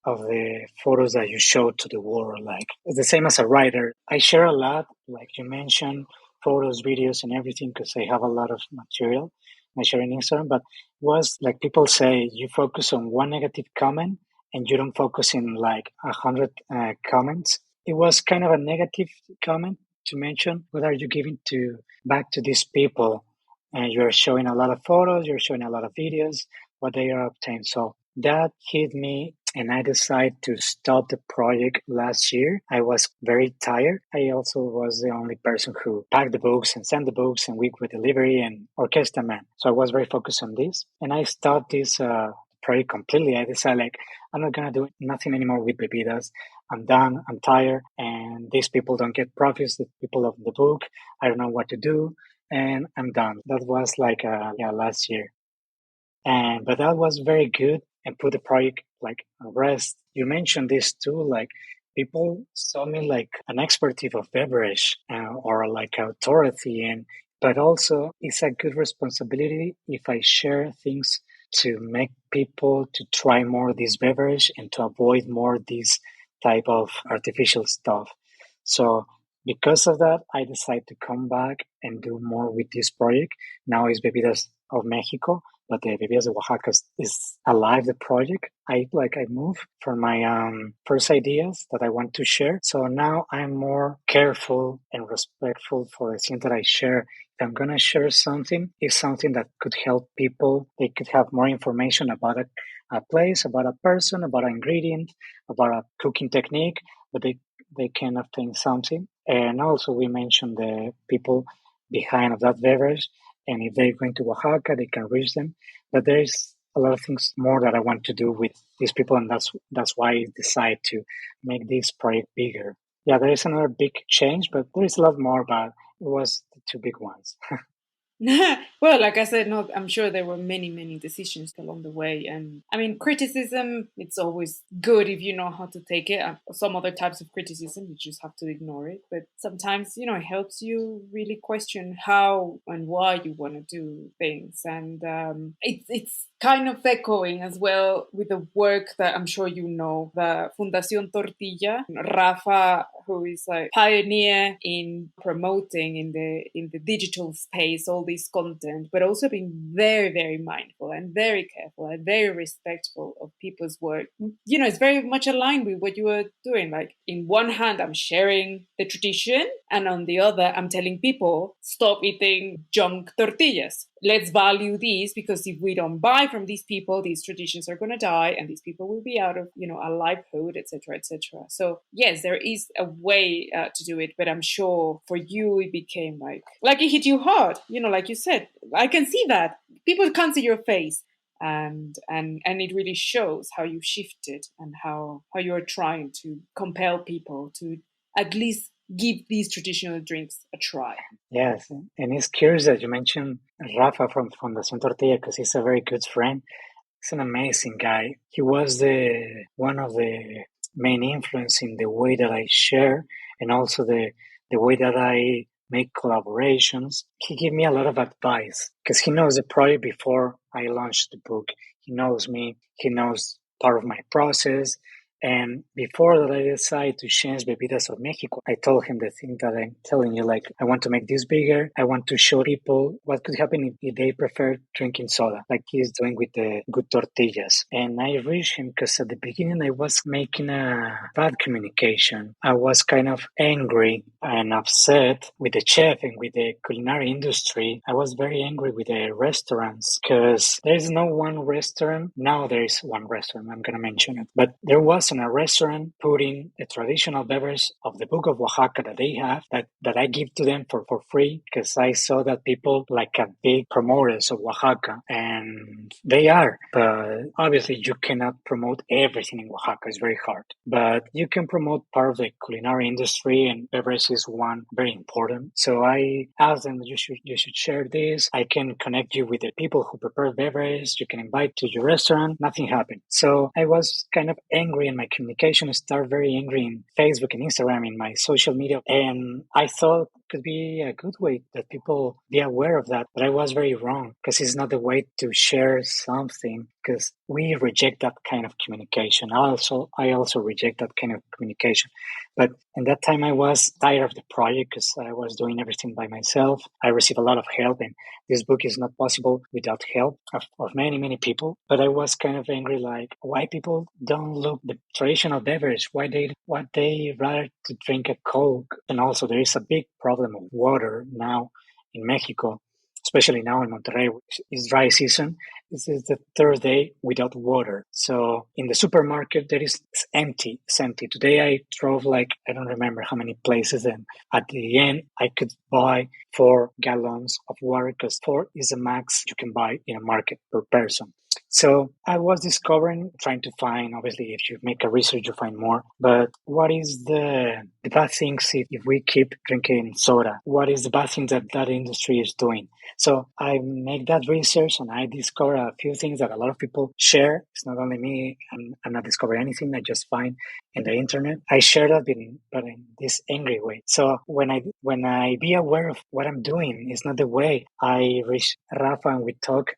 of the photos that you show to the world. Like it's the same as a writer. I share a lot, like you mentioned, photos, videos, and everything because I have a lot of material I share on Instagram. But it was like people say, you focus on one negative comment and you don't focus in like 100 comments. It was kind of a negative comment to mention. What are you giving to back to these people? And you're showing a lot of photos, you're showing a lot of videos, what they are obtained. So that hit me and I decided to stop the project last year. I was very tired. I also was the only person who packed the books and sent the books and week with delivery and orchestra man. So I was very focused on this and I stopped this project completely. I decided like, I'm not going to do nothing anymore with Bebidas. I'm done. I'm tired. And these people don't get profits. The people of the book, I don't know what to do. And I'm done. That was like, last year. But that was very good and put the project like on rest. You mentioned this too, like people saw me like an expertise of beverage or like authority, and but also it's a good responsibility if I share things to make people to try more this beverage and to avoid more this type of artificial stuff. So because of that, I decided to come back and do more with this project. Now it's Bebidas of Mexico, but the Beverages of Oaxaca is alive, the project. I moved from my first ideas that I want to share. So now I'm more careful and respectful for the things that I share. If I'm going to share something, it's something that could help people. They could have more information about a place, about a person, about an ingredient, about a cooking technique, but they can obtain something. And also we mentioned the people behind of that beverage. And if they're going to Oaxaca, they can reach them. But there's a lot of things more that I want to do with these people, and that's why I decided to make this project bigger. Yeah, there is another big change, but there is a lot more, but it was the two big ones. Well, like I said, no, I'm sure there were many, many decisions along the way. And I mean, criticism, it's always good if you know how to take it. Some other types of criticism, you just have to ignore it. But sometimes, it helps you really question how and why you want to do things. And it's kind of echoing as well with the work that I'm sure you know, the Fundación Tortilla. Rafa, who is a pioneer in promoting in the digital space all this content, but also being very, very mindful and very careful and very respectful of people's work. It's very much aligned with what you were doing. Like, in one hand, I'm sharing the tradition, and on the other, I'm telling people, stop eating junk tortillas. Let's value these, because if we don't buy from these people, these traditions are going to die, and these people will be out of, a livelihood, etc., etc. So yes, there is a way to do it, but I'm sure for you it became like it hit you hard. Like you said, I can see that people can't see your face, and it really shows how you shifted and how you're trying to compel people to at least give these traditional drinks a try. Yes, and it's curious that you mentioned Rafa from Fundación Tortilla because he's a very good friend. He's an amazing guy. He was one of the main influence in the way that I share and also the way that I make collaborations. He gave me a lot of advice because he knows the project before I launched the book. He knows me. He knows part of my process. And before that, I decided to change Bebidas of Mexico. I told him the thing that I'm telling you, like, I want to make this bigger. I want to show people what could happen if they prefer drinking soda, like he's doing with the good tortillas. And I reached him because at the beginning I was making a bad communication. I was kind of angry and upset with the chef and with the culinary industry. I was very angry with the restaurants because there is no one restaurant. Now there is one restaurant, I'm going to mention it. But there wasn't a restaurant putting the traditional beverage of the Book of Oaxaca that they have that I give to them for free because I saw that people like a big promoters of Oaxaca and they are. But obviously you cannot promote everything in Oaxaca. It's very hard. But you can promote part of the culinary industry and beverage is one very important. So I asked them you should share this. I can connect you with the people who prepare beverage. You can invite to your restaurant. Nothing happened. So I was kind of angry in my communication. I started very angry in Facebook and Instagram in my social media. And I thought it could be a good way that people be aware of that. But I was very wrong because it's not the way to share something because we reject that kind of communication. I also reject that kind of communication. But in that time, I was tired of the project because I was doing everything by myself. I received a lot of help, and this book is not possible without help of many, many people. But I was kind of angry, like why people don't look the traditional beverage, why they rather to drink a Coke. And also, there is a big problem of water now in Mexico, especially now in Monterrey, which is dry season. This is the third day without water. So in the supermarket, it's empty. It's empty. Today I drove like, I don't remember how many places. And at the end, I could buy 4 gallons of water because 4 is the max you can buy in a market per person. So I was trying to find, obviously, if you make a research, you find more. But what is the bad things if we keep drinking soda? What is the bad things that industry is doing? So I make that research and I discover a few things that a lot of people share. It's not only me. I'm not discovering anything I just find in the internet. I share that but in this angry way. So when I be aware of what I'm doing, it's not the way. I reach Rafa and we talk.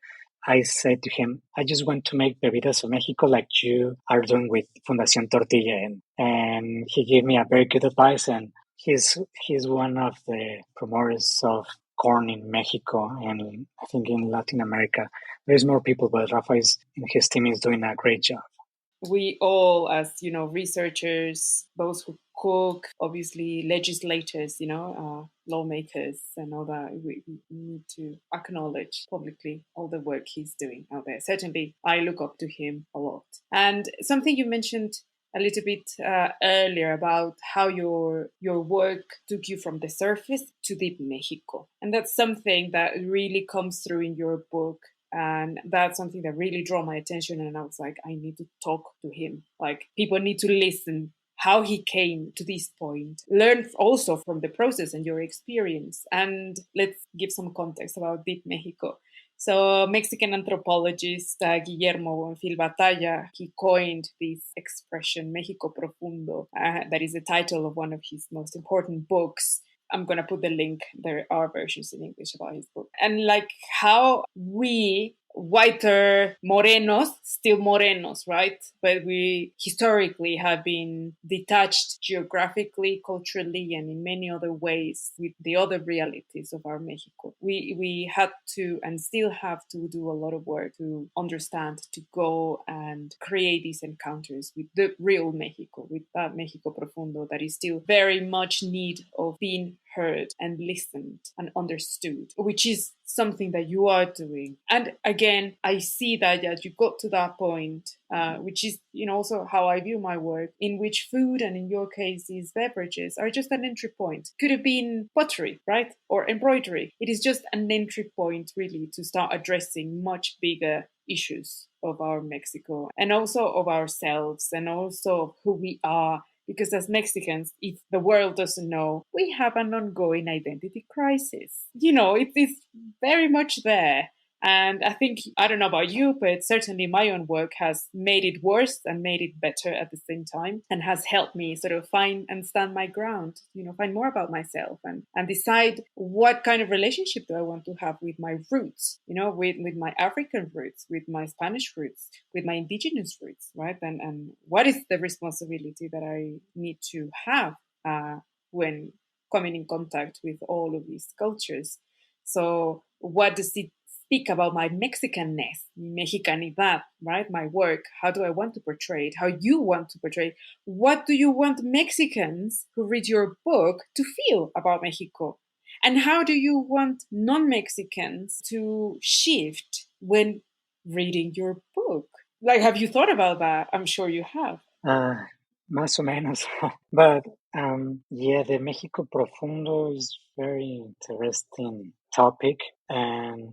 I said to him, I just want to make Bebidas of Mexico like you are doing with Fundación Tortilla. And he gave me a very good advice. And he's one of the promoters of corn in Mexico and I think in Latin America. There's more people, but Rafa and his team is doing a great job. We all, as researchers, those who cook, obviously legislators, lawmakers and all that, we need to acknowledge publicly all the work he's doing out there. Certainly, I look up to him a lot. And something you mentioned a little bit earlier about how your work took you from the surface to deep Mexico. And that's something that really comes through in your book. And that's something that really drew my attention. And I was like, I need to talk to him. Like, people need to listen how he came to this point. Learn also from the process and your experience. And let's give some context about Deep Mexico. So Mexican anthropologist Guillermo Bonfil Batalla, he coined this expression, México Profundo, that is the title of one of his most important books. I'm going to put the link. There are versions in English about his book. And like how we whiter morenos, still morenos, right? But we historically have been detached geographically, culturally, and in many other ways with the other realities of our Mexico. We had to and still have to do a lot of work to understand, to go and create these encounters with the real Mexico, with that Mexico Profundo that is still very much need of being heard and listened and understood, which is something that you are doing. And again, I see that as you got to that point, which is also how I view my work, in which food, and in your case these beverages, are just an entry point. Could have been pottery, right? Or embroidery. It is just an entry point really to start addressing much bigger issues of our Mexico and also of ourselves and also of who we are. Because as Mexicans, if the world doesn't know, we have an ongoing identity crisis. It is very much there. And I think, I don't know about you, but certainly my own work has made it worse and made it better at the same time, and has helped me sort of find and stand my ground, find more about myself, and decide what kind of relationship do I want to have with my roots, with my African roots, with my Spanish roots, with my indigenous roots, right? And what is the responsibility that I need to have when coming in contact with all of these cultures? So, what does it speak about my Mexicanness, Mexicanidad, right? My work. How do I want to portray it? How you want to portray it? What do you want Mexicans who read your book to feel about Mexico? And how do you want non Mexicans to shift when reading your book? Like, have you thought about that? I'm sure you have. Más o menos. But yeah, the Mexico Profundo is very interesting topic. And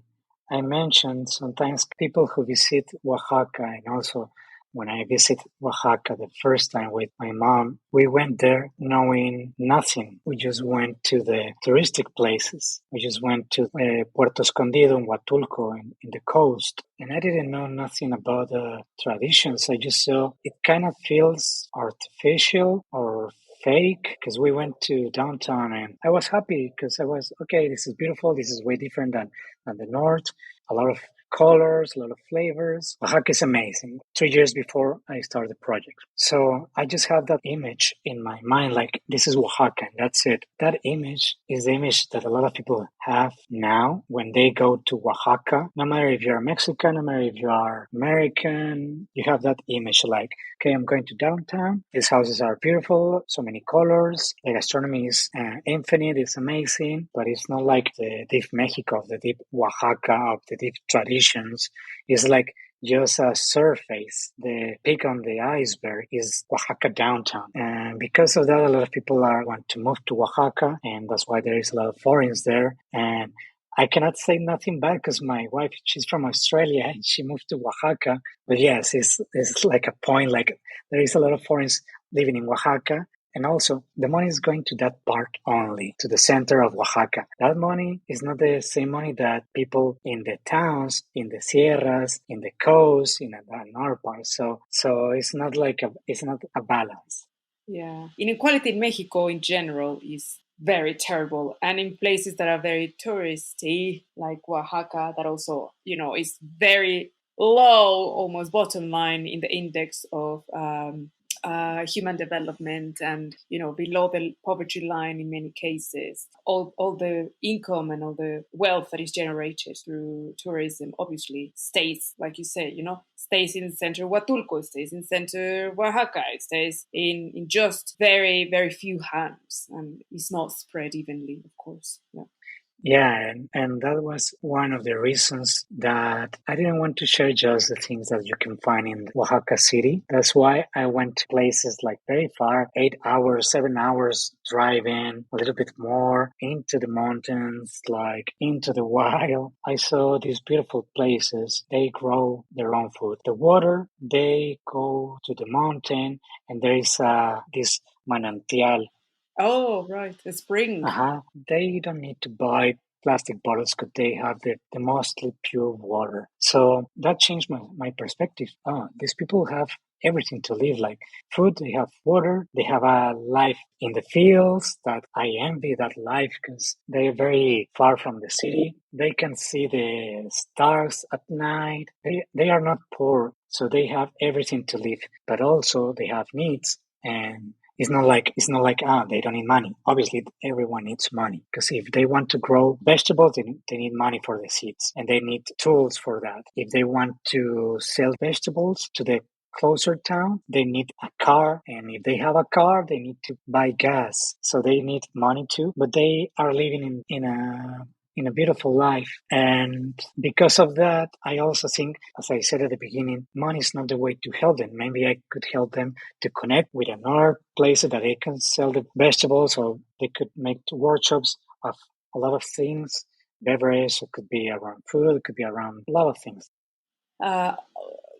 I mentioned sometimes people who visit Oaxaca, and also when I visit Oaxaca the first time with my mom, we went there knowing nothing. We just went to the touristic places. We just went to Puerto Escondido and Huatulco in the coast. And I didn't know nothing about the traditions. I just saw it kind of feels artificial or fake because we went to downtown and I was happy because I was, okay, this is beautiful. This is way different than the north. A lot of colors, a lot of flavors. Oaxaca is amazing. 3 years before I started the project. So I just have that image in my mind, like this is Oaxaca and that's it. That image is the image that a lot of people have now when they go to Oaxaca. No matter if you're Mexican, no matter if you are American, you have that image like, okay, I'm going to downtown. These houses are beautiful, so many colors. The gastronomy is infinite, it's amazing, but it's not like the deep Mexico, the deep Oaxaca, of the deep traditions. It's like just a surface. The peak on the iceberg is Oaxaca downtown. And because of that, a lot of people want to move to Oaxaca, and that's why there is a lot of foreigners there. And I cannot say nothing bad because my wife, she's from Australia and she moved to Oaxaca. But yes, it's like a point, like there is a lot of foreigners living in Oaxaca. And also, the money is going to that part only, to the center of Oaxaca. That money is not the same money that people in the towns, in the sierras, in the coast, in another part. So it's not it's not a balance. Yeah. Inequality in Mexico in general is very terrible. And in places that are very touristy, like Oaxaca, that also, is very low, almost bottom line in the index of human development, and below the poverty line in many cases. All the income and all the wealth that is generated through tourism obviously stays, like you say, stays in center Huatulco, stays in center Oaxaca, it stays in just very, very few hands, and it's not spread evenly, of course. Yeah. Yeah, and that was one of the reasons that I didn't want to share just the things that you can find in Oaxaca City. That's why I went to places like very far, 8 hours, 7 hours driving, a little bit more into the mountains, like into the wild. I saw these beautiful places. They grow their own food. The water, they go to the mountain, and there is this manantial. Oh, right, the spring. They don't need to buy plastic bottles because they have the mostly pure water. So that changed my perspective. These people have everything to live, like food, they have water, they have a life in the fields that I envy that life because they are very far from the city. They can see the stars at night. They are not poor, so they have everything to live, but also they have needs. And it's not like they don't need money. Obviously, everyone needs money because if they want to grow vegetables, they need money for the seeds and they need tools for that. If they want to sell vegetables to the closer town, they need a car, and if they have a car, they need to buy gas. So they need money too, but they are living in a beautiful life. And because of that, I also think, as I said at the beginning, money is not the way to help them. Maybe I could help them to connect with another place that they can sell the vegetables, or they could make workshops of a lot of things. Beverage, it could be around food, it could be around a lot of things. Uh,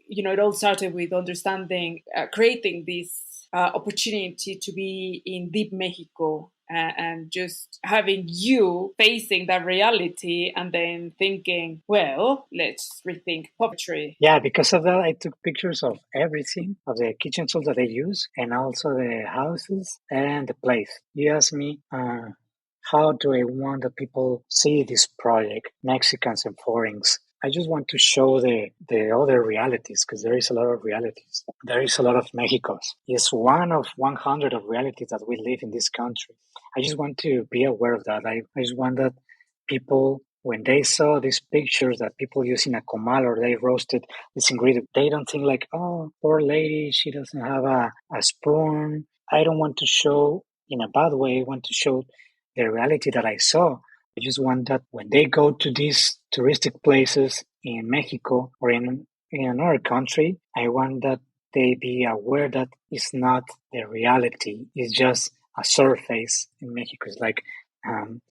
it all started with understanding, creating this opportunity to be in deep Mexico and just having you facing that reality and then thinking, well, let's rethink puppetry. Yeah, because of that, I took pictures of everything, of the kitchen tools that they use, and also the houses and the place. You asked me, how do I want that people see this project, Mexicans and foreigners? I just want to show the other realities, because there is a lot of realities. There is a lot of Mexicos. It's one of 100 of realities that we live in this country. I just want to be aware of that. I just want that people, when they saw these pictures that people use in a comal or they roasted this ingredient, they don't think like, oh, poor lady, she doesn't have a spoon. I don't want to show in a bad way. I want to show the reality that I saw. I just want that when they go to these touristic places in Mexico or in another country, I want that they be aware that it's not the reality. It's just a surface in Mexico. It's like,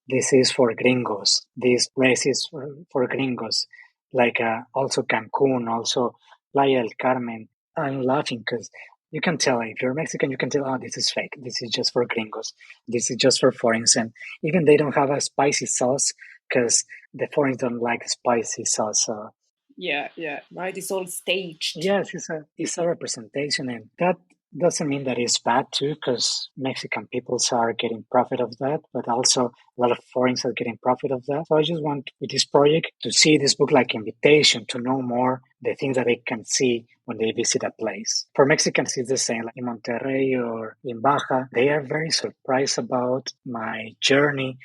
this is for gringos. This place is for gringos. Like also Cancun, also Playa del Carmen. I'm laughing because you can tell if you're Mexican, you can tell, oh, this is fake. This is just for gringos. This is just for foreigners. And even they don't have a spicy sauce because the foreigners don't like spicy sauce. So Yeah, right. It's all staged. yes, it's a representation, and that doesn't mean that it's bad too, because Mexican peoples are getting profit of that, but also a lot of foreigners are getting profit of that. So I just want with this project to see this book like invitation to know more the things that they can see when they visit a place. For Mexicans, it's the same. Like in Monterrey or in Baja, they are very surprised about my journey.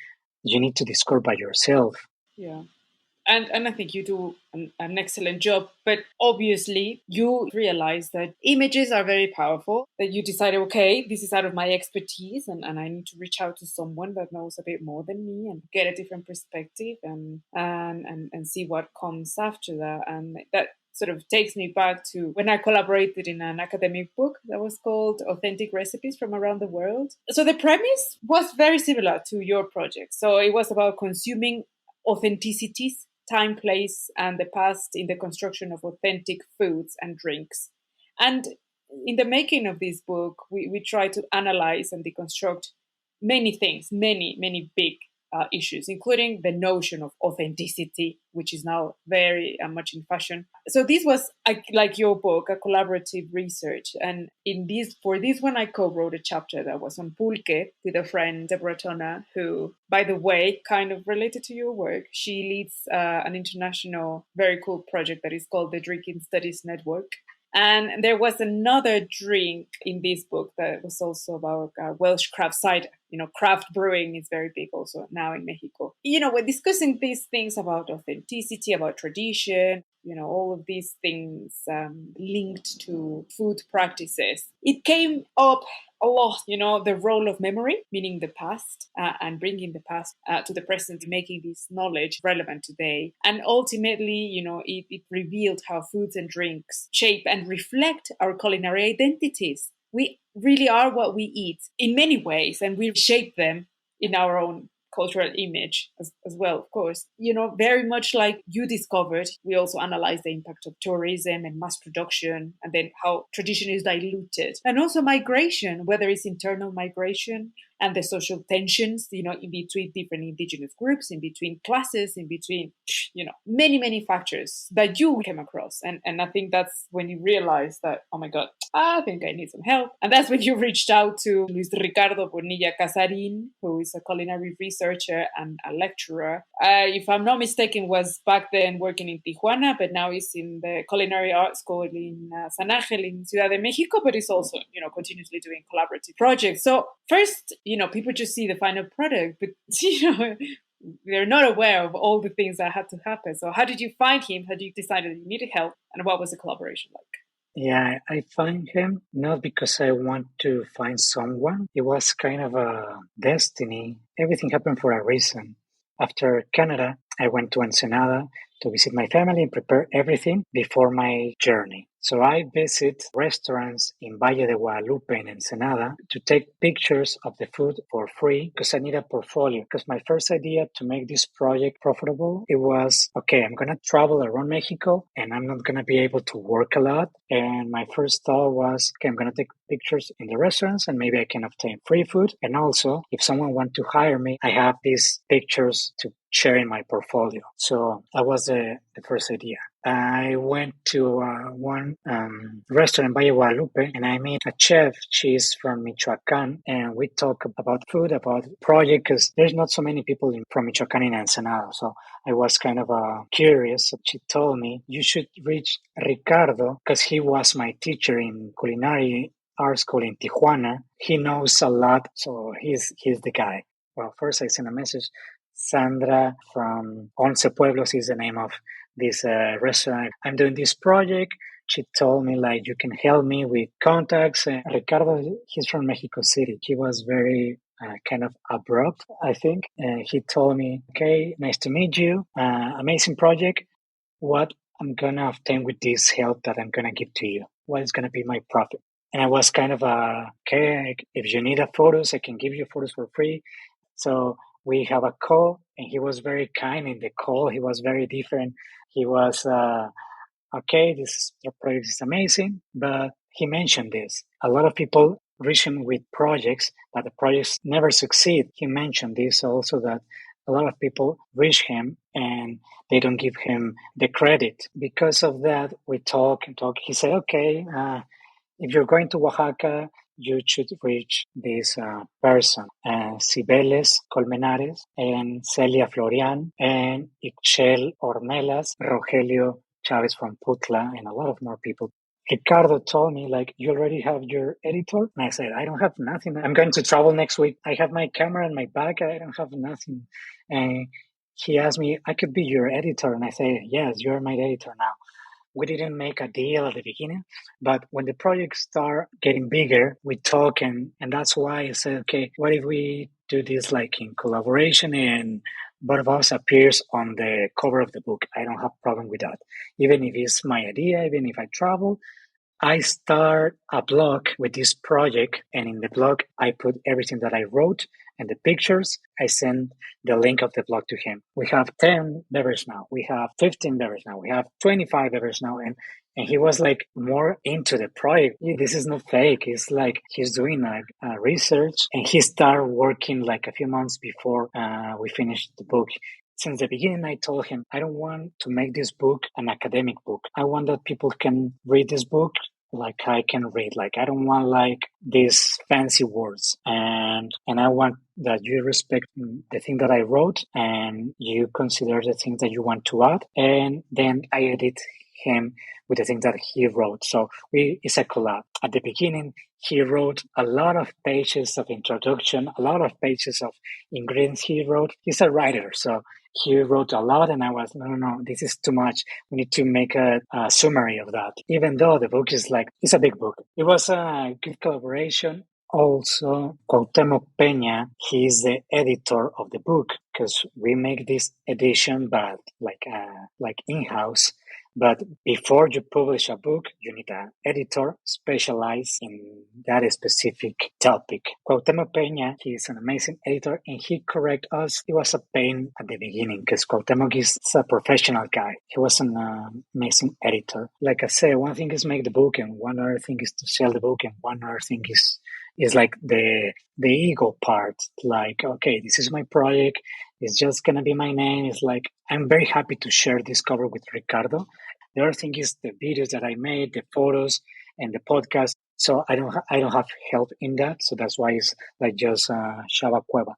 You need to discover by yourself. Yeah. And I think you do an excellent job. But obviously, you realize that images are very powerful, that you decided, okay, this is out of my expertise and I need to reach out to someone that knows a bit more than me and get a different perspective and see what comes after that. And that sort of takes me back to when I collaborated in an academic book that was called Authentic Recipes from Around the World. So the premise was very similar to your project. So it was about consuming authenticities, time, place, and the past in the construction of authentic foods and drinks. And in the making of this book, we try to analyze and deconstruct many things, many big issues, including the notion of authenticity, which is now very much in fashion. So this was like your book, a collaborative research, and for this one, I co-wrote a chapter that was on pulque with a friend, Deborah Tona, who, by the way, kind of related to your work. She leads an international, very cool project that is called the Drinking Studies Network. And there was another drink in this book that was also about Welsh craft cider. Craft brewing is very big also now in Mexico. We're discussing these things about authenticity, about tradition, all of these things linked to food practices. It came up a lot, the role of memory, meaning the past, and bringing the past to the present, making this knowledge relevant today. And ultimately, it revealed how foods and drinks shape and reflect our culinary identities. We really are what we eat in many ways, and we shape them in our own cultural image as well, of course. Very much like you discovered, we also analyze the impact of tourism and mass production, and then how tradition is diluted. And also migration, whether it's internal migration and the social tensions, in between different indigenous groups, in between classes, in between, many factors that you came across. And I think that's when you realize that, oh my God, I think I need some help. And that's when you reached out to Luis Ricardo Bonilla Casarin, who is a culinary researcher and a lecturer. If I'm not mistaken, was back then working in Tijuana, but now he's in the Culinary Arts School in San Angel in Ciudad de Mexico, but he's also, continuously doing collaborative projects. So first, people just see the final product, but, they're not aware of all the things that had to happen. So how did you find him? How did you decide that you needed help? And what was the collaboration like? Yeah, I find him not because I want to find someone. It was kind of a destiny. Everything happened for a reason. After Canada, I went to Ensenada to visit my family and prepare everything before my journey. So I visit restaurants in Valle de Guadalupe in Ensenada to take pictures of the food for free because I need a portfolio. Because my first idea to make this project profitable, it was, okay, I'm going to travel around Mexico and I'm not going to be able to work a lot. And my first thought was, okay, I'm going to take pictures in the restaurants and maybe I can obtain free food. And also, if someone wants to hire me, I have these pictures to share in my portfolio. So that was the first idea. I went to one restaurant in Valle Guadalupe and I met a chef. She's from Michoacan and we talk about food, about project because there's not so many people from Michoacan in Ensenada. So I was kind of curious. She told me you should reach Ricardo because he was my teacher in culinary art school in Tijuana. He knows a lot, so he's the guy. Well, first I sent a message. Sandra from Once Pueblos is the name of this restaurant. I'm doing this project. She told me like you can help me with contacts. Ricardo, he's from Mexico City. He was very kind of abrupt, I think. He told me, okay, nice to meet you. Amazing project. What I'm gonna obtain with this help that I'm gonna give to you? What is gonna be my profit? And I was kind of okay, if you need photos, I can give you photos for free. So we have a call, and he was very kind in the call. He was very different. He was, okay, this project is amazing, but he mentioned this. A lot of people reach him with projects, but the projects never succeed. He mentioned this also that a lot of people reach him and they don't give him the credit. Because of that, we talk and talk. He said, okay, if you're going to Oaxaca, you should reach this person, Cibeles Colmenares, and Celia Florian, and Ixchel Ornelas, Rogelio Chavez from Putla, and a lot of more people. Ricardo told me, like, you already have your editor? And I said, I don't have nothing. I'm going to travel next week. I have my camera and my bag. I don't have nothing. And he asked me, I could be your editor. And I said, yes, you're my editor now. We didn't make a deal at the beginning, but when the project started getting bigger, we talk, and that's why I said, okay, what if we do this like in collaboration and both of us appears on the cover of the book? I don't have a problem with that. Even if it's my idea, even if I travel, I start a blog with this project, and in the blog, I put everything that I wrote and the pictures. I send the link of the blog to him. We have 10 beverages now. We have 15 beverages now. We have 25 beverages now. And he was like more into the project. This is not fake. It's like he's doing a research, and he started working like a few months before we finished the book. Since the beginning, I told him, I don't want to make this book an academic book. I want that people can read this book like I can read. Like, I don't want like these fancy words. And I want that you respect the thing that I wrote and you consider the things that you want to add. And then I edit him with the things that he wrote. So it's a collab. At the beginning, he wrote a lot of pages of introduction, a lot of pages of ingredients he wrote. He's a writer, so he wrote a lot, and I was, no, this is too much. We need to make a summary of that. Even though the book is like, it's a big book. It was a good collaboration. Also, Cuauhtemoc Peña, he's the editor of the book because we make this edition, but like in-house. But before you publish a book, you need an editor specialized in that specific topic. Cuauhtemoc Peña, he's an amazing editor, and he corrected us. It was a pain at the beginning because Cuauhtemoc is a professional guy. He was an amazing editor. Like I said, one thing is make the book, and one other thing is to sell the book, and one other thing is like the ego part. Like, okay, this is my project. It's just gonna be my name. It's like, I'm very happy to share this cover with Ricardo. The other thing is the videos that I made, the photos, and the podcast. So I don't have help in that. So that's why it's like just Shava Cueva.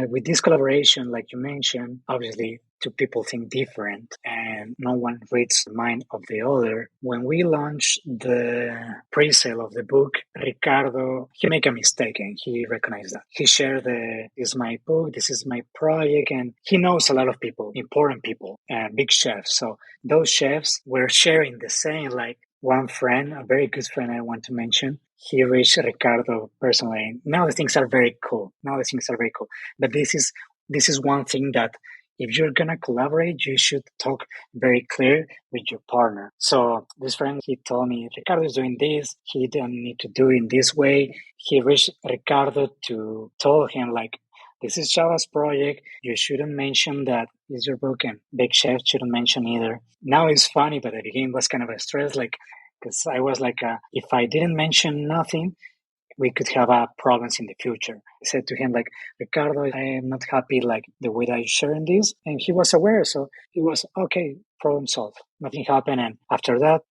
With this collaboration, like you mentioned, obviously two people think different and no one reads the mind of the other. When we launched the pre-sale of the book, Ricardo, he made a mistake and he recognized that. He shared this is my book, this is my project, and he knows a lot of people, important people, big chefs. So those chefs were sharing the same, like one friend, a very good friend I want to mention, he reached Ricardo personally. Now the things are very cool. But this is one thing that if you're going to collaborate, you should talk very clear with your partner. So this friend, he told me, Ricardo is doing this. He don't need to do it in this way. He reached Ricardo to tell him like, this is Shava's project. You shouldn't mention that it's your book, and Big Chef shouldn't mention either. Now it's funny, but at the beginning was kind of a stress, like, because I was like, if I didn't mention nothing, we could have problems in the future. I said to him, like, Ricardo, I am not happy, like, the way that you're sharing this. And he was aware. So he was, okay, problem solved. Nothing happened. And after that,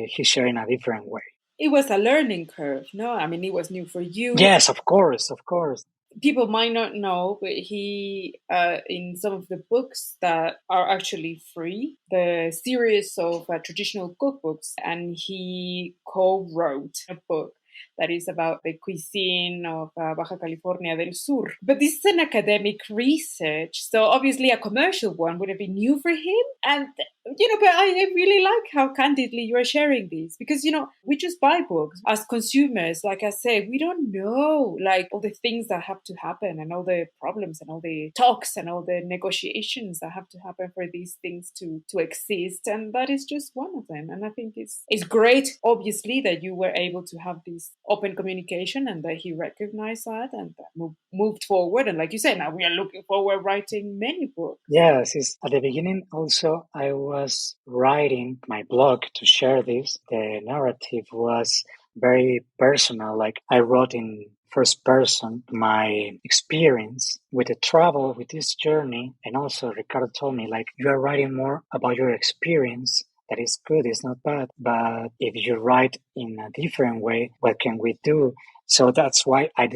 he shared in a different way. It was a learning curve, no? I mean, it was new for you. Yes, of course, of course. People might not know, but he, in some of the books that are actually free, the series of traditional cookbooks, and he co-wrote a book that is about the cuisine of Baja California del Sur. But this is an academic research, so obviously a commercial one would have been new for him. And, but I really like how candidly you are sharing these, because, we just buy books as consumers. Like I say, we don't know, like, all the things that have to happen and all the problems and all the talks and all the negotiations that have to happen for these things to exist. And that is just one of them. And I think it's great, obviously, that you were able to have this open communication and that he recognized that and moved forward. And like you said, now we are looking forward writing many books. Yes, at the beginning also I was writing my blog to share this. The narrative was very personal. Like I wrote in first person my experience with the travel, with this journey. And also Ricardo told me, like, you are writing more about your experience. That is good, it's not bad. But if you write in a different way, what can we do? So that's why I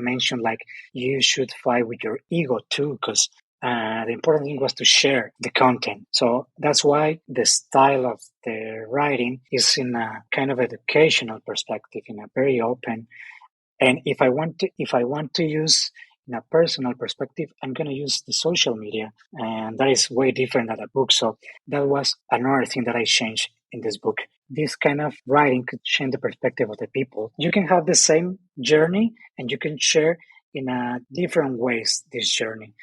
mentioned, like, you should fight with your ego too, because the important thing was to share the content. So that's why the style of the writing is in a kind of educational perspective, in a very open. And if I want to use in a personal perspective, I'm going to use the social media, and that is way different than a book. So that was another thing that I changed in this book. This kind of writing could change the perspective of the people. You can have the same journey, and you can share in a different ways this journey.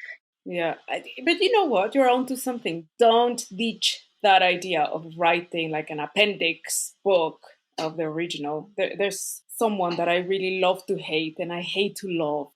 Yeah, but you know what? You're onto something. Don't ditch that idea of writing like an appendix book of the original. There's someone that I really love to hate and I hate to love.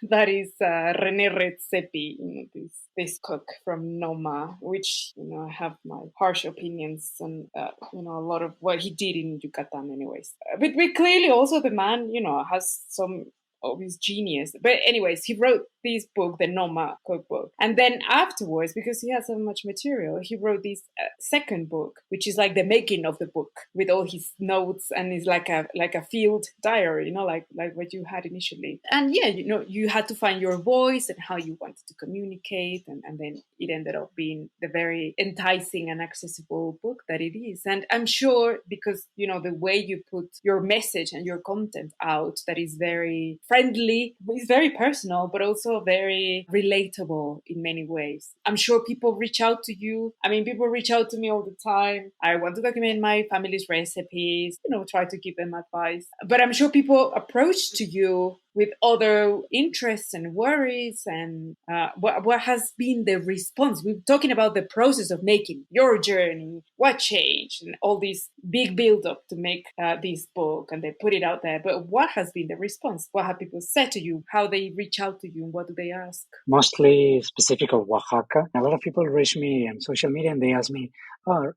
That is René Redzepi, this cook from Noma, which I have my harsh opinions on a lot of what he did in Yucatan, anyways. But clearly, also the man has some of his genius. But anyways, he wrote this book, the Noma cookbook. And then afterwards, because he had so much material, he wrote this second book, which is like the making of the book with all his notes, and is like a field diary, like what you had initially. And yeah, you had to find your voice and how you wanted to communicate. And then it ended up being the very enticing and accessible book that it is. And I'm sure because, the way you put your message and your content out, that is very friendly, it's very personal, but also very relatable in many ways. I'm sure people reach out to you. I mean, people reach out to me all the time. I want to document my family's recipes, try to give them advice. But I'm sure people approach to you with other interests and worries. And what has been the response? We're talking about the process of making your journey, what changed, and all this big build up to make this book, and they put it out there. But what has been the response? What have people said to you? How they reach out to you, and what do they ask? Mostly specific of Oaxaca. A lot of people reach me on social media and they ask me,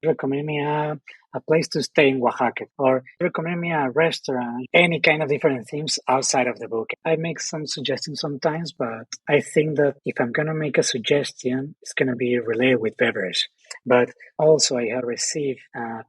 recommend me a place to stay in Oaxaca, or recommend me a restaurant, any kind of different themes outside of the book. I make some suggestions sometimes, but I think that if I'm going to make a suggestion, it's going to be related with beverage. But also I have received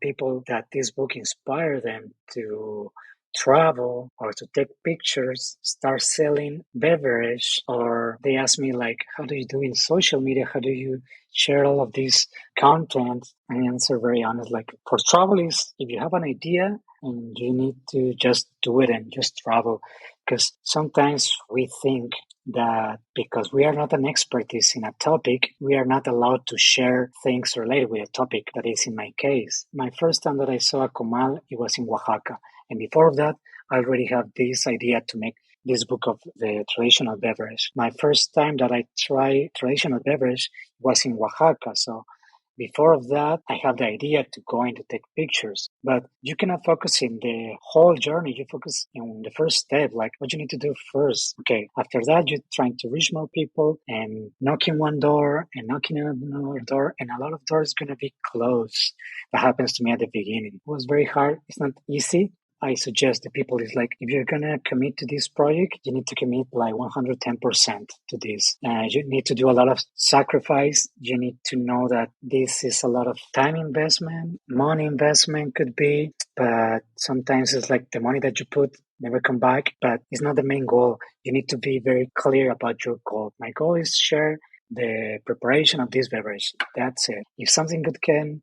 people that this book inspired them to travel or to take pictures, start selling beverage, or they ask me, like, how do you do in social media? How do you share all of this content? I answer very honest, like, for travel is, if you have an idea and you need to just do it and just travel. Because sometimes we think that because we are not an expertise in a topic, we are not allowed to share things related with a topic. That is in my case. My first time that I saw a comal, it was in Oaxaca. And before that, I already have this idea to make this book of the traditional beverage. My first time that I tried traditional beverage was in Oaxaca. So before of that, I have the idea to go in to take pictures, but you cannot focus in the whole journey. You focus in the first step, like what you need to do first. Okay. After that, you're trying to reach more people and knocking one door and knocking another door, and a lot of doors going to be closed. That happens to me at the beginning. It was very hard. It's not easy. I suggest the people is like, if you're gonna commit to this project, you need to commit like 110% to this. You need to do a lot of sacrifice. You need to know that this is a lot of time investment, money investment could be, but sometimes it's like the money that you put never come back, but it's not the main goal. You need to be very clear about your goal. My goal is share the preparation of this beverage. That's it. If something good came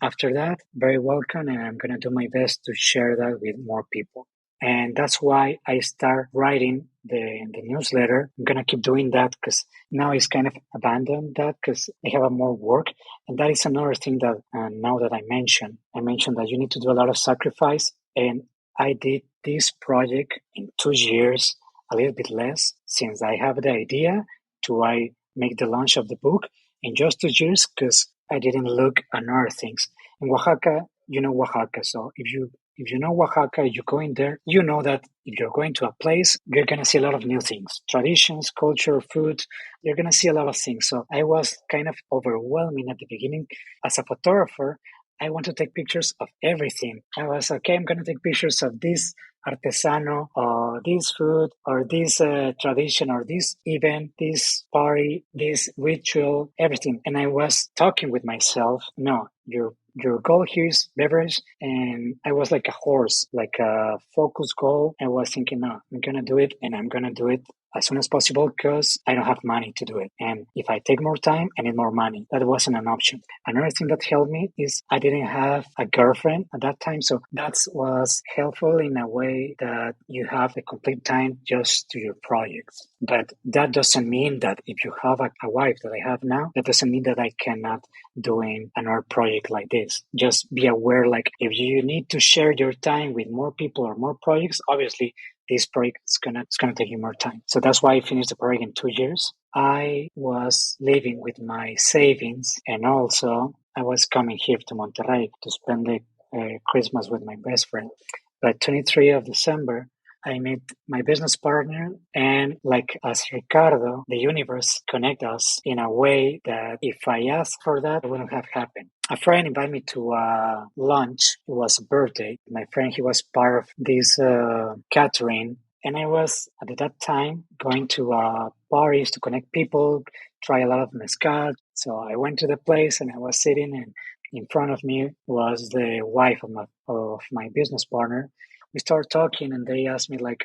after that, very welcome, and I'm going to do my best to share that with more people. And that's why I start writing the newsletter. I'm going to keep doing that because now it's kind of abandoned that because I have more work. And that is another thing that now that I mentioned that you need to do a lot of sacrifice. And I did this project in 2 years, a little bit less, since I have the idea to I make the launch of the book in just 2 years because I didn't look at other things. In Oaxaca, you know Oaxaca. So if you know Oaxaca, you go in there, you know that if you're going to a place, you're going to see a lot of new things, traditions, culture, food. You're going to see a lot of things. So I was kind of overwhelming at the beginning. As a photographer, I want to take pictures of everything. I was, okay, I'm going to take pictures of this artesano or this food or this tradition or this event, this party, this ritual, everything. And I was talking with myself, no, your goal here is beverage. And I was like a horse, like a focus goal. I was thinking, no, I'm going to do it and I'm going to do it as soon as possible because I don't have money to do it. And if I take more time, I need more money. That wasn't an option. Another thing that helped me is I didn't have a girlfriend at that time. So that was helpful in a way that you have a complete time just to your projects. But that doesn't mean that if you have a wife that I have now, that doesn't mean that I cannot doing another project like this. Just be aware, like if you need to share your time with more people or more projects, obviously this project is gonna take you more time. So that's why I finished the project in 2 years. I was living with my savings, and also I was coming here to Monterrey to spend the Christmas with my best friend. But 23 of December, I met my business partner, and like as Ricardo, the universe connect us in a way that if I asked for that, it wouldn't have happened. A friend invited me to lunch. It was a birthday. My friend, he was part of this catering, and I was at that time going to parties to connect people, try a lot of mezcal. So I went to the place and I was sitting, and in front of me was the wife of my business partner. We started talking, and they asked me like,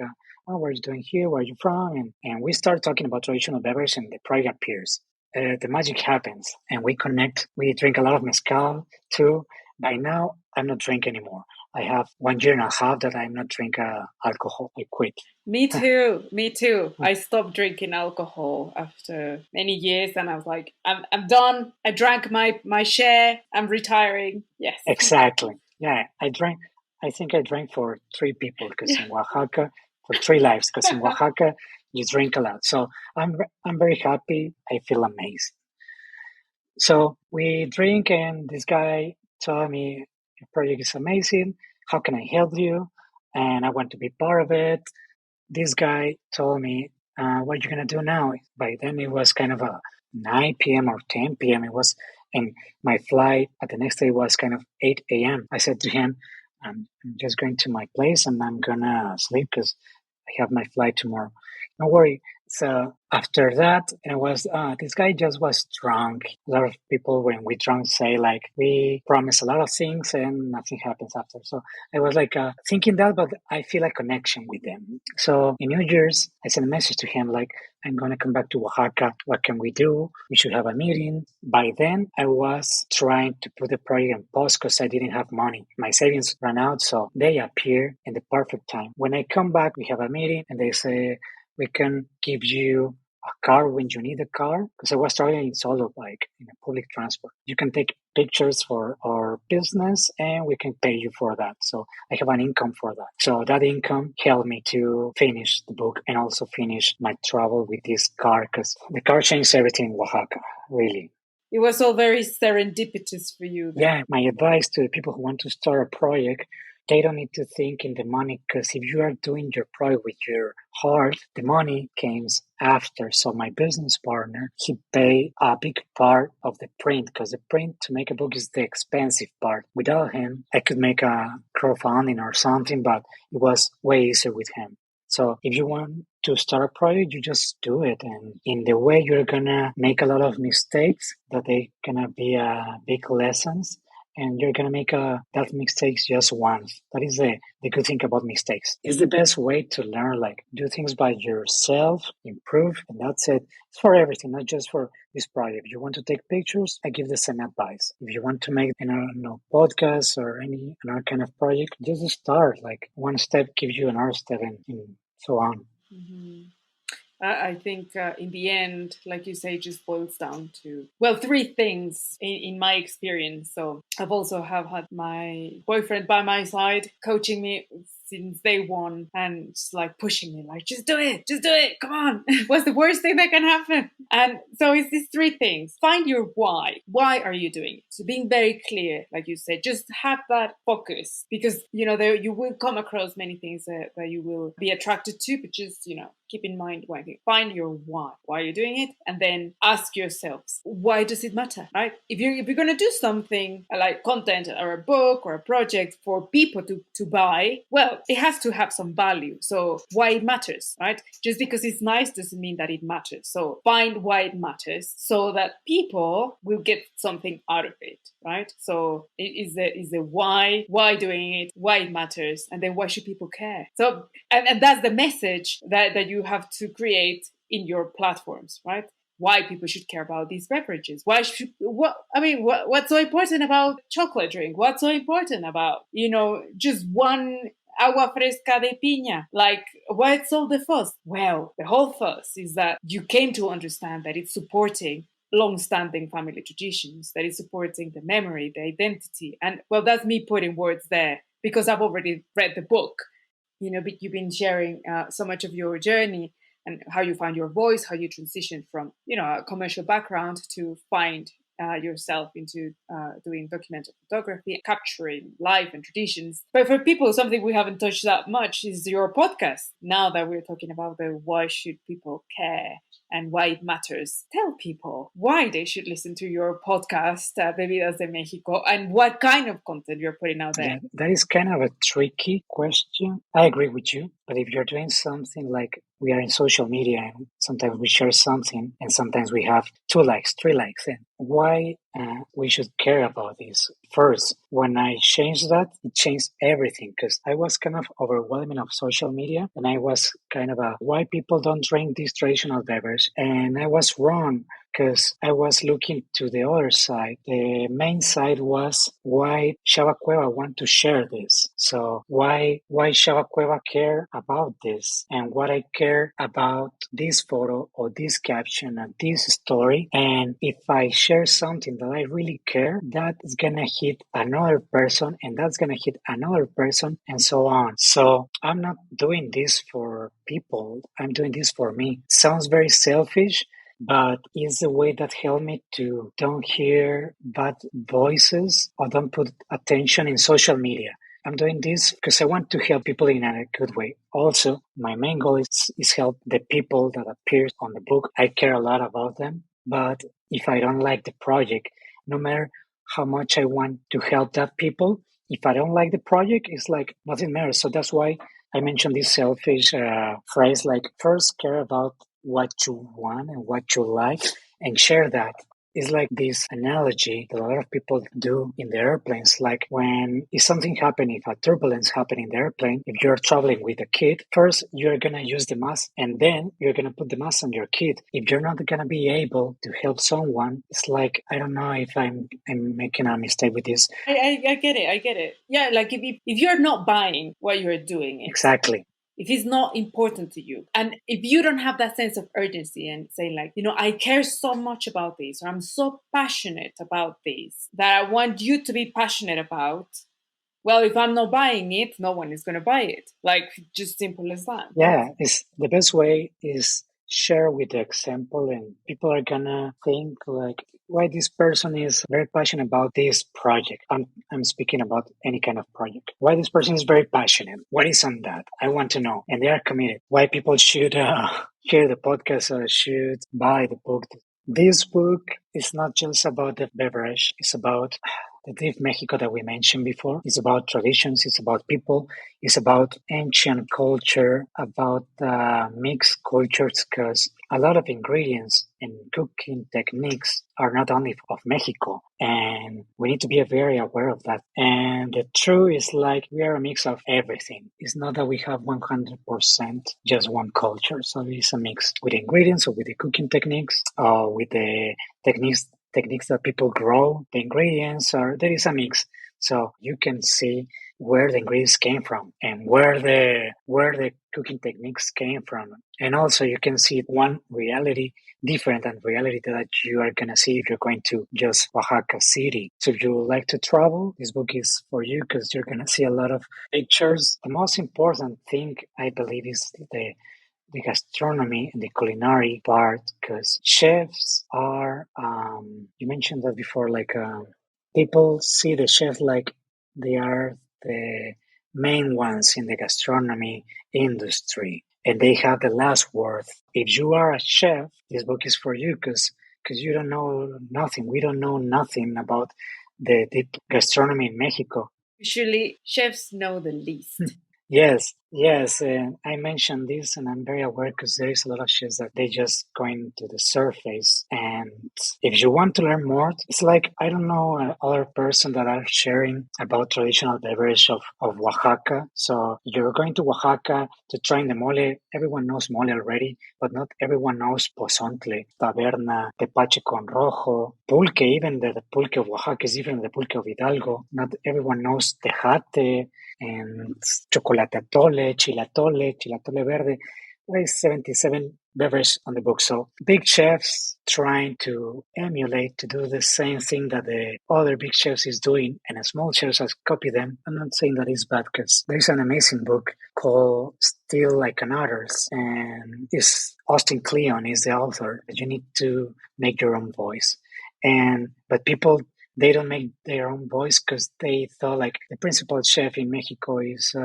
"Oh, what are you doing here? Where are you from?" And we started talking about traditional beverage, and the project appears. The magic happens, and we connect. We drink a lot of mezcal too. By now, I'm not drinking anymore. I have 1 year and a half that I'm not drinking alcohol. I quit. Me too. Me too. I stopped drinking alcohol after many years, and I was like, I'm done. I drank my share. I'm retiring. Yes. Exactly. Yeah, I drank. I think I drank for 3 people because in Oaxaca, for 3 lives, because in Oaxaca you drink a lot. So I'm very happy. I feel amazing. So we drink, and this guy told me, "Your project is amazing. How can I help you?" And I want to be part of it. This guy told me, "What are you gonna do now?" By then it was kind of a 9 p.m. or 10 p.m. It was, and my flight at the next day was kind of 8 a.m. I said to him, I'm just going to my place and I'm gonna sleep because I have my flight tomorrow. Don't worry. So after that, it was, this guy just was drunk. A lot of people, when we drunk, say like, we promise a lot of things and nothing happens after. So I was like thinking that, but I feel a connection with them. So in New Year's, I sent a message to him like, I'm going to come back to Oaxaca. What can we do? We should have a meeting. By then, I was trying to put the project on pause because I didn't have money. My savings ran out, so they appear in the perfect time. When I come back, we have a meeting and they say, we can give you a car when you need a car, because I was traveling solo, like in a public transport. You can take pictures for our business and we can pay you for that. So I have an income for that. So that income helped me to finish the book and also finish my travel with this car, because the car changed everything in Oaxaca, really. It was all very serendipitous for you then. Yeah, my advice to the people who want to start a project, they don't need to think in the money, because if you are doing your project with your heart, the money comes after. So my business partner, he paid a big part of the print, because the print to make a book is the expensive part. Without him, I could make a crowdfunding or something, but it was way easier with him. So if you want to start a project, you just do it. And in the way, you're going to make a lot of mistakes that they going to be big lessons. And you're going to make that mistakes just once. That is the good thing about mistakes. It's the best way to learn, like do things by yourself, improve, and that's it. It's for everything, not just for this project. If you want to take pictures, I give the same advice. If you want to make podcast or any another kind of project, just start. Like one step gives you another step, and so on. Mm-hmm. I think in the end, like you say, just boils down to, well, three things in my experience. So I've also have had my boyfriend by my side coaching me since day one and just like pushing me like, just do it, come on. What's the worst thing that can happen? And so it's these three things. Find your why are you doing it? So being very clear, like you said, just have that focus, because you will come across many things that you will be attracted to, but just keep in mind one thing. Find your why are you doing it, and then ask yourselves, why does it matter, right? If you're going to do something like content or a book or a project for people to buy, well, it has to have some value. So why it matters, right? Just because it's nice doesn't mean that it matters. So find why it matters so that people will get something out of it, right? So it is the why doing it, why it matters, and then why should people care? So and that's the message that you have to create in your platforms, right? Why people should care about these beverages. What's so important about chocolate drink? What's so important about, just one agua fresca de piña? Like, what's all the fuss? Well, the whole fuss is that you came to understand that it's supporting long-standing family traditions, that is supporting the memory, the identity. And well, that's me putting words there because I've already read the book. But you've been sharing so much of your journey and how you find your voice, how you transitioned from, a commercial background to find yourself into doing documented photography, capturing life and traditions. But for people, something we haven't touched that much is your podcast. Now that we're talking about the why should people care and why it matters, tell people why they should listen to your podcast, Bebidas de Mexico, and what kind of content you're putting out there. Yeah, that is kind of a tricky question. I agree with you. But if you're doing something like we are in social media and sometimes we share something and sometimes we have 2 likes, 3 likes, and why we should care about this? First, when I changed that, it changed everything because I was kind of overwhelming of social media and I was kind of why people don't drink this traditional beverage. And I was wrong because I was looking to the other side. The main side was why Shava Cueva want to share this. So why Shava Cueva care about this and what I care about this photo or this caption or this story. And if I share something that I really care, that is gonna hit another person and that's gonna hit another person and so on. So I'm not doing this for people. I'm doing this for me. Sounds very selfish, but it's the way that helped me to don't hear bad voices or don't put attention in social media. I'm doing this because I want to help people in a good way. Also, my main goal is help the people that appear on the book. I care a lot about them, but if I don't like the project, no matter how much I want to help that people, if I don't like the project, it's like nothing matters. So that's why I mentioned this selfish phrase, like first care about what you want and what you like and share that. It's like this analogy that a lot of people do in the airplanes. Like when if something happening, if a turbulence happening in the airplane, if you're traveling with a kid, first you're going to use the mask and then you're going to put the mask on your kid. If you're not going to be able to help someone, it's like, I don't know if I'm making a mistake with this. I get it. Yeah, like if you're not buying what you're doing. Exactly. if it's not important to you, and if you don't have that sense of urgency and say like, I care so much about this, or I'm so passionate about this that I want you to be passionate about, well, if I'm not buying it, no one is going to buy it. Like, just simple as that. Yeah, it's the best way is share with the example, and people are gonna think like why this person is very passionate about this project. I'm speaking about any kind of project. Why this person is very passionate. What is on that? I want to know, and they are committed. Why people should hear the podcast or should buy the book. This book is not just about the beverage. It's about the deep Mexico that we mentioned before. It's about traditions. It's about people. It's about ancient culture, about mixed cultures, because a lot of ingredients and cooking techniques are not only of Mexico, and we need to be very aware of that. And the truth is like we are a mix of everything. It's not that we have 100% just one culture. So it's a mix with ingredients or with the cooking techniques, with the techniques that people grow the ingredients, or there is a mix, so you can see where the ingredients came from and where the cooking techniques came from, and also you can see one reality different than reality that you are gonna see if you're going to just Oaxaca city. So if you like to travel, this book is for you because you're gonna see a lot of pictures. The most important thing I believe is the gastronomy and the culinary part, because chefs are you mentioned that before, like people see the chef like they are the main ones in the gastronomy industry and they have the last word. If you are a chef, this book is for you because you don't know nothing. We don't know nothing about the deep gastronomy in Mexico. Usually, chefs know the least. Yes, and I mentioned this, and I'm very aware because there is a lot of shit that they just going to the surface. And if you want to learn more, it's like I don't know other person that are sharing about traditional beverage of Oaxaca. So you're going to Oaxaca to try the mole. Everyone knows mole already, but not everyone knows pozontle, taberna, tepache con rojo, pulque. Even the pulque of Oaxaca is different than the pulque of Hidalgo. Not everyone knows tejate and chocolate atole, chilatole verde. There is 77 beverages on the book. So big chefs trying to emulate to do the same thing that the other big chefs is doing, and small chefs has copy them. I'm not saying that it's bad because there's an amazing book called Still Like an Others, and it's Austin Kleon is the author. You need to make your own voice. But people they don't make their own voice because they thought like the principal chef in Mexico is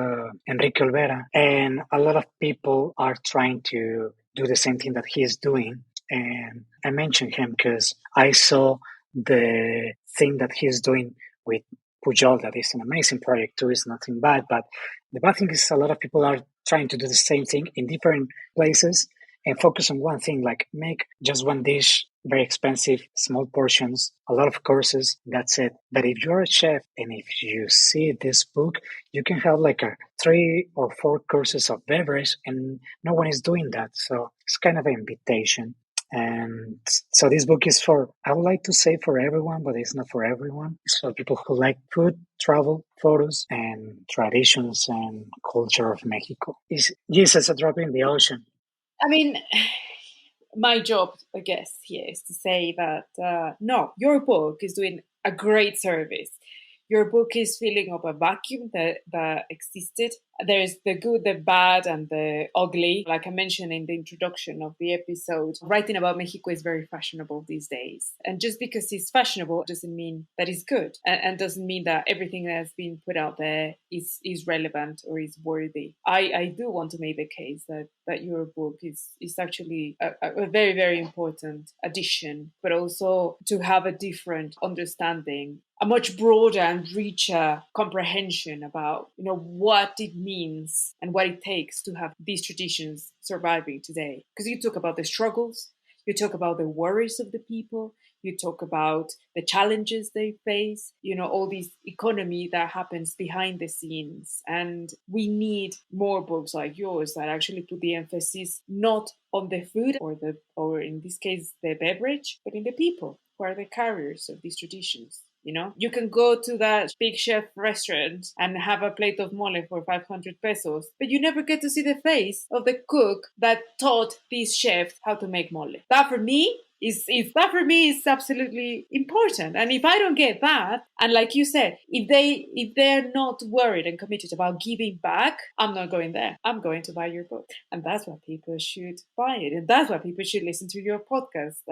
Enrique Olvera, and a lot of people are trying to do the same thing that he is doing. And I mentioned him because I saw the thing that he's doing with Pujol. That is an amazing project too. It's nothing bad, but the bad thing is a lot of people are trying to do the same thing in different places and focus on one thing, like make just one dish, very expensive, small portions, a lot of courses, that's it. But if you're a chef and if you see this book, you can have like a 3 or 4 courses of beverage and no one is doing that. So it's kind of an invitation. And so this book is for, I would like to say for everyone, but it's not for everyone. It's for people who like food, travel, photos, and traditions and culture of Mexico. It's Jesus, a drop in the ocean. I mean, my job, I guess, here is to say that no, your book is doing a great service. Your book is filling up a vacuum that existed. There's the good, the bad, and the ugly. Like I mentioned in the introduction of the episode, writing about Mexico is very fashionable these days. And just because it's fashionable doesn't mean that it's good, and doesn't mean that everything that's been put out there is relevant or is worthy. I do want to make the case that your book is actually a very, very important addition, but also to have a different understanding, a much broader and richer comprehension about what it means and what it takes to have these traditions surviving today. Because you talk about the struggles, you talk about the worries of the people, you talk about the challenges they face, all this economy that happens behind the scenes. And we need more books like yours that actually put the emphasis not on the food or in this case the beverage, but in the people who are the carriers of these traditions. You know, you can go to that big chef restaurant and have a plate of mole for 500 pesos, but you never get to see the face of the cook that taught these chefs how to make mole. That for me is absolutely important. And if I don't get that, and like you said, if they're not worried and committed about giving back, I'm not going there. I'm going to buy your book. And that's why people should buy it. And that's why people should listen to your podcast,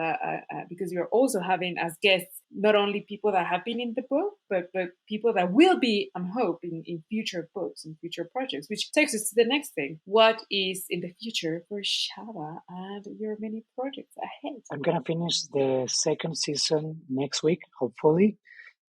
because you're also having as guests not only people that have been in the book, but people that will be, I'm hoping, in future books and future projects, which takes us to the next thing. What is in the future for Shava and your many projects ahead? I'm going to finish the second season next week, hopefully,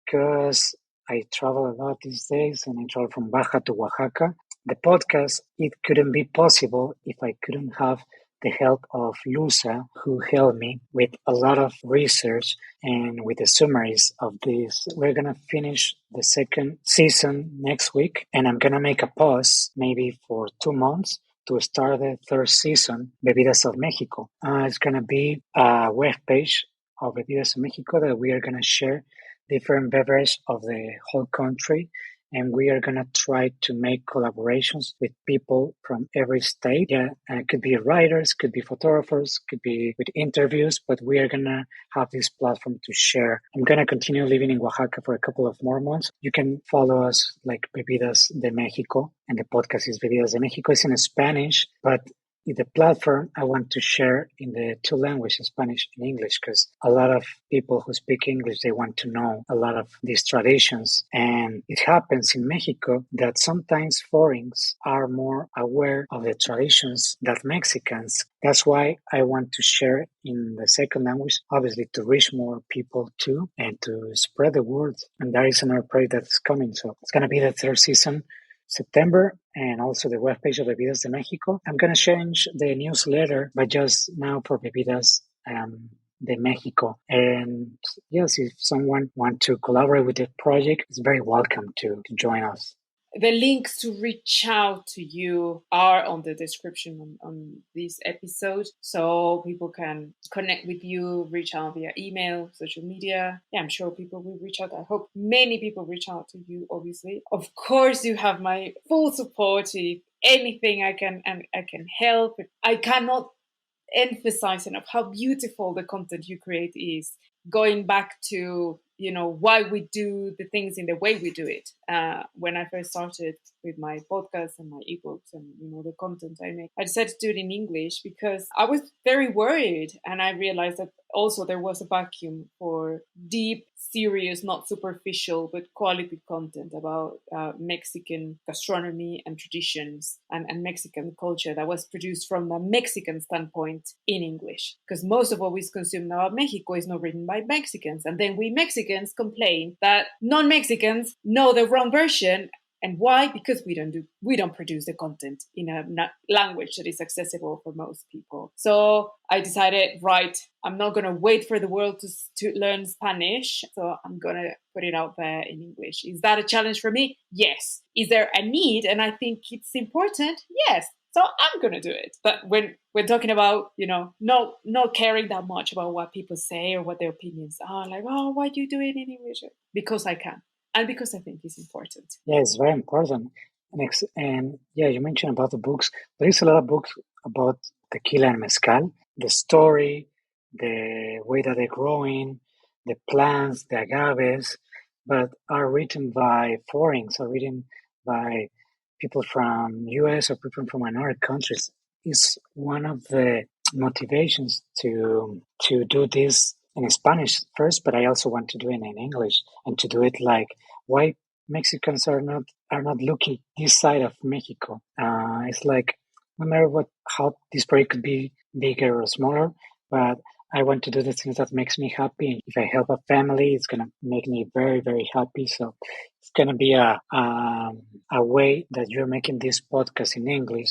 because I travel a lot these days and I travel from Baja to Oaxaca. The podcast, it couldn't be possible if I couldn't have the help of Lusa, who helped me with a lot of research and with the summaries of this. We're going to finish the second season next week, and I'm going to make a pause maybe for 2 months to start the third season, Bebidas of Mexico. It's going to be a web page of Bebidas of Mexico that we are going to share different beverages of the whole country, and we are going to try to make collaborations with people from every state. Yeah, it could be writers, could be photographers, could be with interviews, but we are going to have this platform to share. I'm going to continue living in Oaxaca for a couple of more months. You can follow us like Bebidas de Mexico, and the podcast is Bebidas de Mexico. It's in Spanish, but the platform I want to share in the two languages, Spanish and English, because a lot of people who speak English, they want to know a lot of these traditions. And it happens in Mexico that sometimes foreigners are more aware of the traditions than Mexicans. That's why I want to share in the second language, obviously to reach more people too, and to spread the word. And there is another project that's coming. So it's going to be the third season, September, and also the webpage of Bebidas de Mexico. I'm going to change the newsletter, but just now for Bebidas de Mexico. And yes, if someone wants to collaborate with the project, it's very welcome to join us. The links to reach out to you are on the description on this episode, so people can connect with you, reach out via email, social media. Yeah, I'm sure people will reach out. I hope many people reach out to you, obviously. Of course, you have my full support. If anything I can help. I cannot emphasize enough how beautiful the content you create is, going back to why we do the things in the way we do it. When I first started with my podcast and my ebooks and the content I make, I decided to do it in English because I was very worried, and I realized that also there was a vacuum for deep, serious, not superficial, but quality content about Mexican gastronomy and traditions and Mexican culture that was produced from a Mexican standpoint in English. Because most of what we consume now about Mexico is not written by Mexicans. And then we Mexicans complain that non-Mexicans know the wrong version. And why? Because we don't produce the content in a language that is accessible for most people. So I decided, right, I'm not going to wait for the world to learn Spanish. So I'm going to put it out there in English. Is that a challenge for me? Yes. Is there a need? And I think it's important? Yes. So I'm going to do it. But when we're talking about, not caring that much about what people say or what their opinions are, like, oh, why do you do it in English? Because I can. And because I think it's important. Yeah, it's very important. And yeah, you mentioned about the books. There is a lot of books about tequila and mezcal, the story, the way that they're growing, the plants, the agaves, but are written by foreigners, are written by people from US or people from another countries. Is one of the motivations to do this in Spanish first, but I also want to do it in English, and to do it like why Mexicans are not looking this side of Mexico. It's like no matter how this project could be bigger or smaller, but I want to do the things that makes me happy. And if I help a family, it's gonna make me very, very happy. So it's gonna be a way that you're making this podcast in English.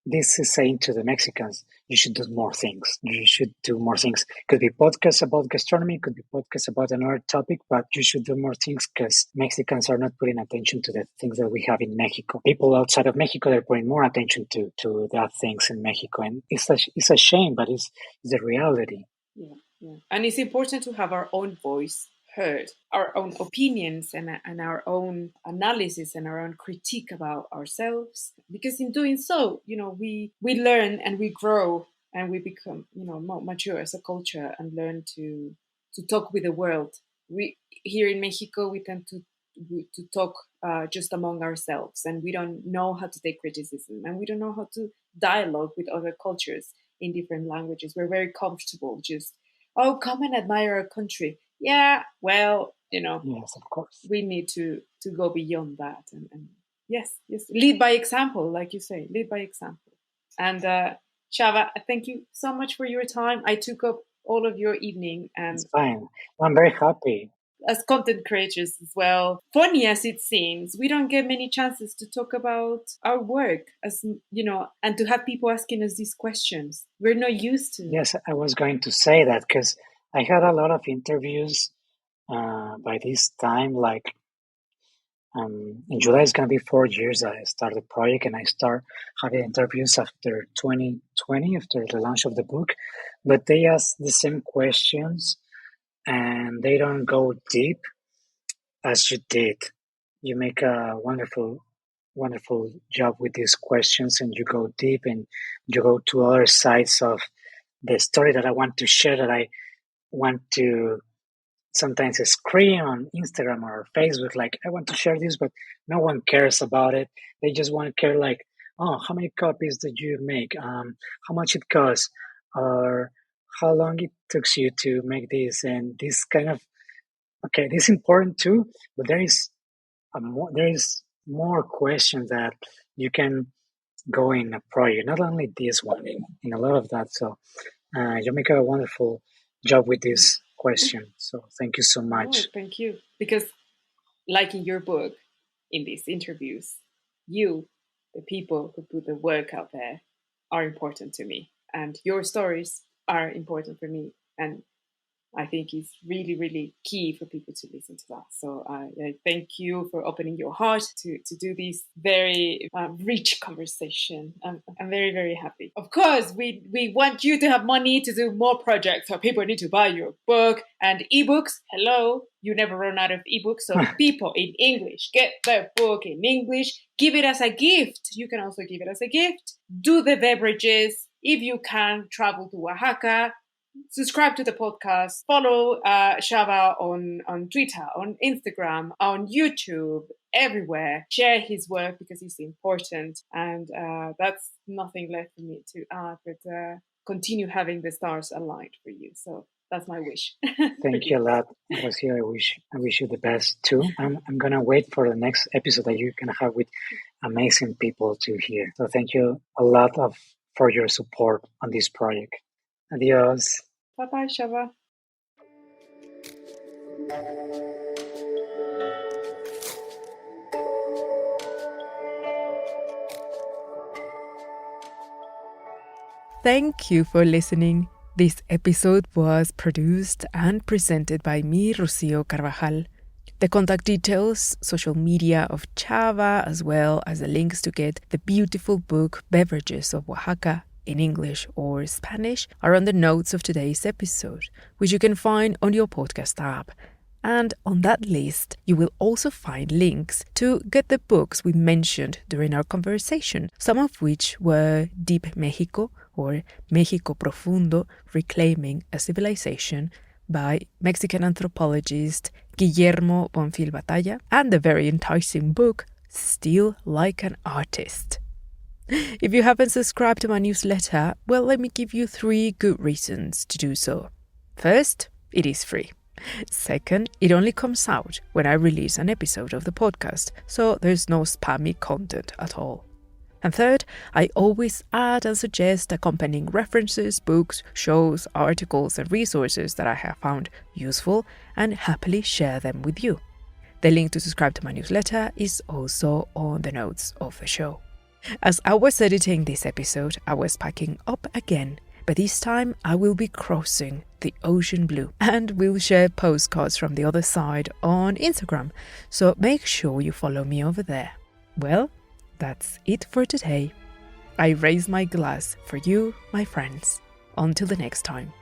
This is saying to the Mexicans, you should do more things. You should do more things. Could be podcasts about gastronomy, could be podcasts about another topic, but you should do more things because Mexicans are not putting attention to the things that we have in Mexico. People outside of Mexico, they're putting more attention to that things in Mexico. And it's a shame, but it's the reality. Yeah. And it's important to have our own voice heard our own opinions and our own analysis and our own critique about ourselves. Because in doing so, we learn and we grow and we become, more mature as a culture and learn to talk with the world. We here in Mexico, we tend to talk just among ourselves, and we don't know how to take criticism, and we don't know how to dialogue with other cultures in different languages. We're very comfortable just, oh, come and admire our country. Yeah, well, Yes, of course. we need to go beyond that, and yes, lead by example, like you say, lead by example. And Shava, thank you so much for your time. I took up all of your evening, and It's fine. I'm very happy. as content creators as well, funny as it seems, we don't get many chances to talk about our work, as and to have people asking us these questions. We're not used to. Yes, I was going to say that because I had a lot of interviews by this time. Like in July, it's going to be 4 years I started the project, and I start having interviews after 2020, after the launch of the book. But they ask the same questions, and they don't go deep as you did. You make a wonderful job with these questions, and you go deep and you go to other sides of the story that I want to share, that I want to sometimes scream on Instagram or Facebook, like, I want to share this, but no one cares about it. They just want to care, like, oh, how many copies did you make? How much it costs? Or how long it took you to make this? And this kind of, okay, this is important too, but there is more questions that you can go in a project, not only this one, in a lot of that. So you make a wonderful job with this question. So thank you so much. Oh, thank you. Because, like in your book, in these interviews, you, the people who put the work out there, are important to me, and your stories are important for me. And I think it's really, really key for people to listen to that. So I thank you for opening your heart to do this very rich conversation. I'm very, very happy. Of course, we want you to have money to do more projects. So people need to buy your book and ebooks. Hello, you never run out of ebooks. So people in English, get the book in English. Give it as a gift. You can also give it as a gift. Do the beverages. If you can, travel to Oaxaca. Subscribe to the podcast, follow Shava on Twitter, on Instagram, on YouTube, everywhere. Share his work because it's important. And that's nothing left for me to add, but continue having the stars aligned for you. So that's my wish. Thank you a lot, Rocio. I wish you the best too. I'm gonna wait for the next episode that you're gonna have with amazing people to hear. So thank you a lot for your support on this project. Adios. Bye-bye, Shava. Thank you for listening. This episode was produced and presented by me, Rocio Carvajal. The contact details, social media of Shava, as well as the links to get the beautiful book Beverages of Oaxaca in English or Spanish are on the notes of today's episode, which you can find on your podcast app. And on that list, you will also find links to get the books we mentioned during our conversation, some of which were Deep Mexico or México Profundo, Reclaiming a Civilization by Mexican anthropologist Guillermo Bonfil Batalla, and the very enticing book Still Like an Artist. If you haven't subscribed to my newsletter, well, let me give you 3 good reasons to do so. First, it is free. Second, it only comes out when I release an episode of the podcast, so there's no spammy content at all. And third, I always add and suggest accompanying references, books, shows, articles, and resources that I have found useful and happily share them with you. The link to subscribe to my newsletter is also on the notes of the show. As I was editing this episode, I was packing up again, but this time I will be crossing the ocean blue and will share postcards from the other side on Instagram, so make sure you follow me over there. Well, that's it for today. I raise my glass for you, my friends. Until the next time.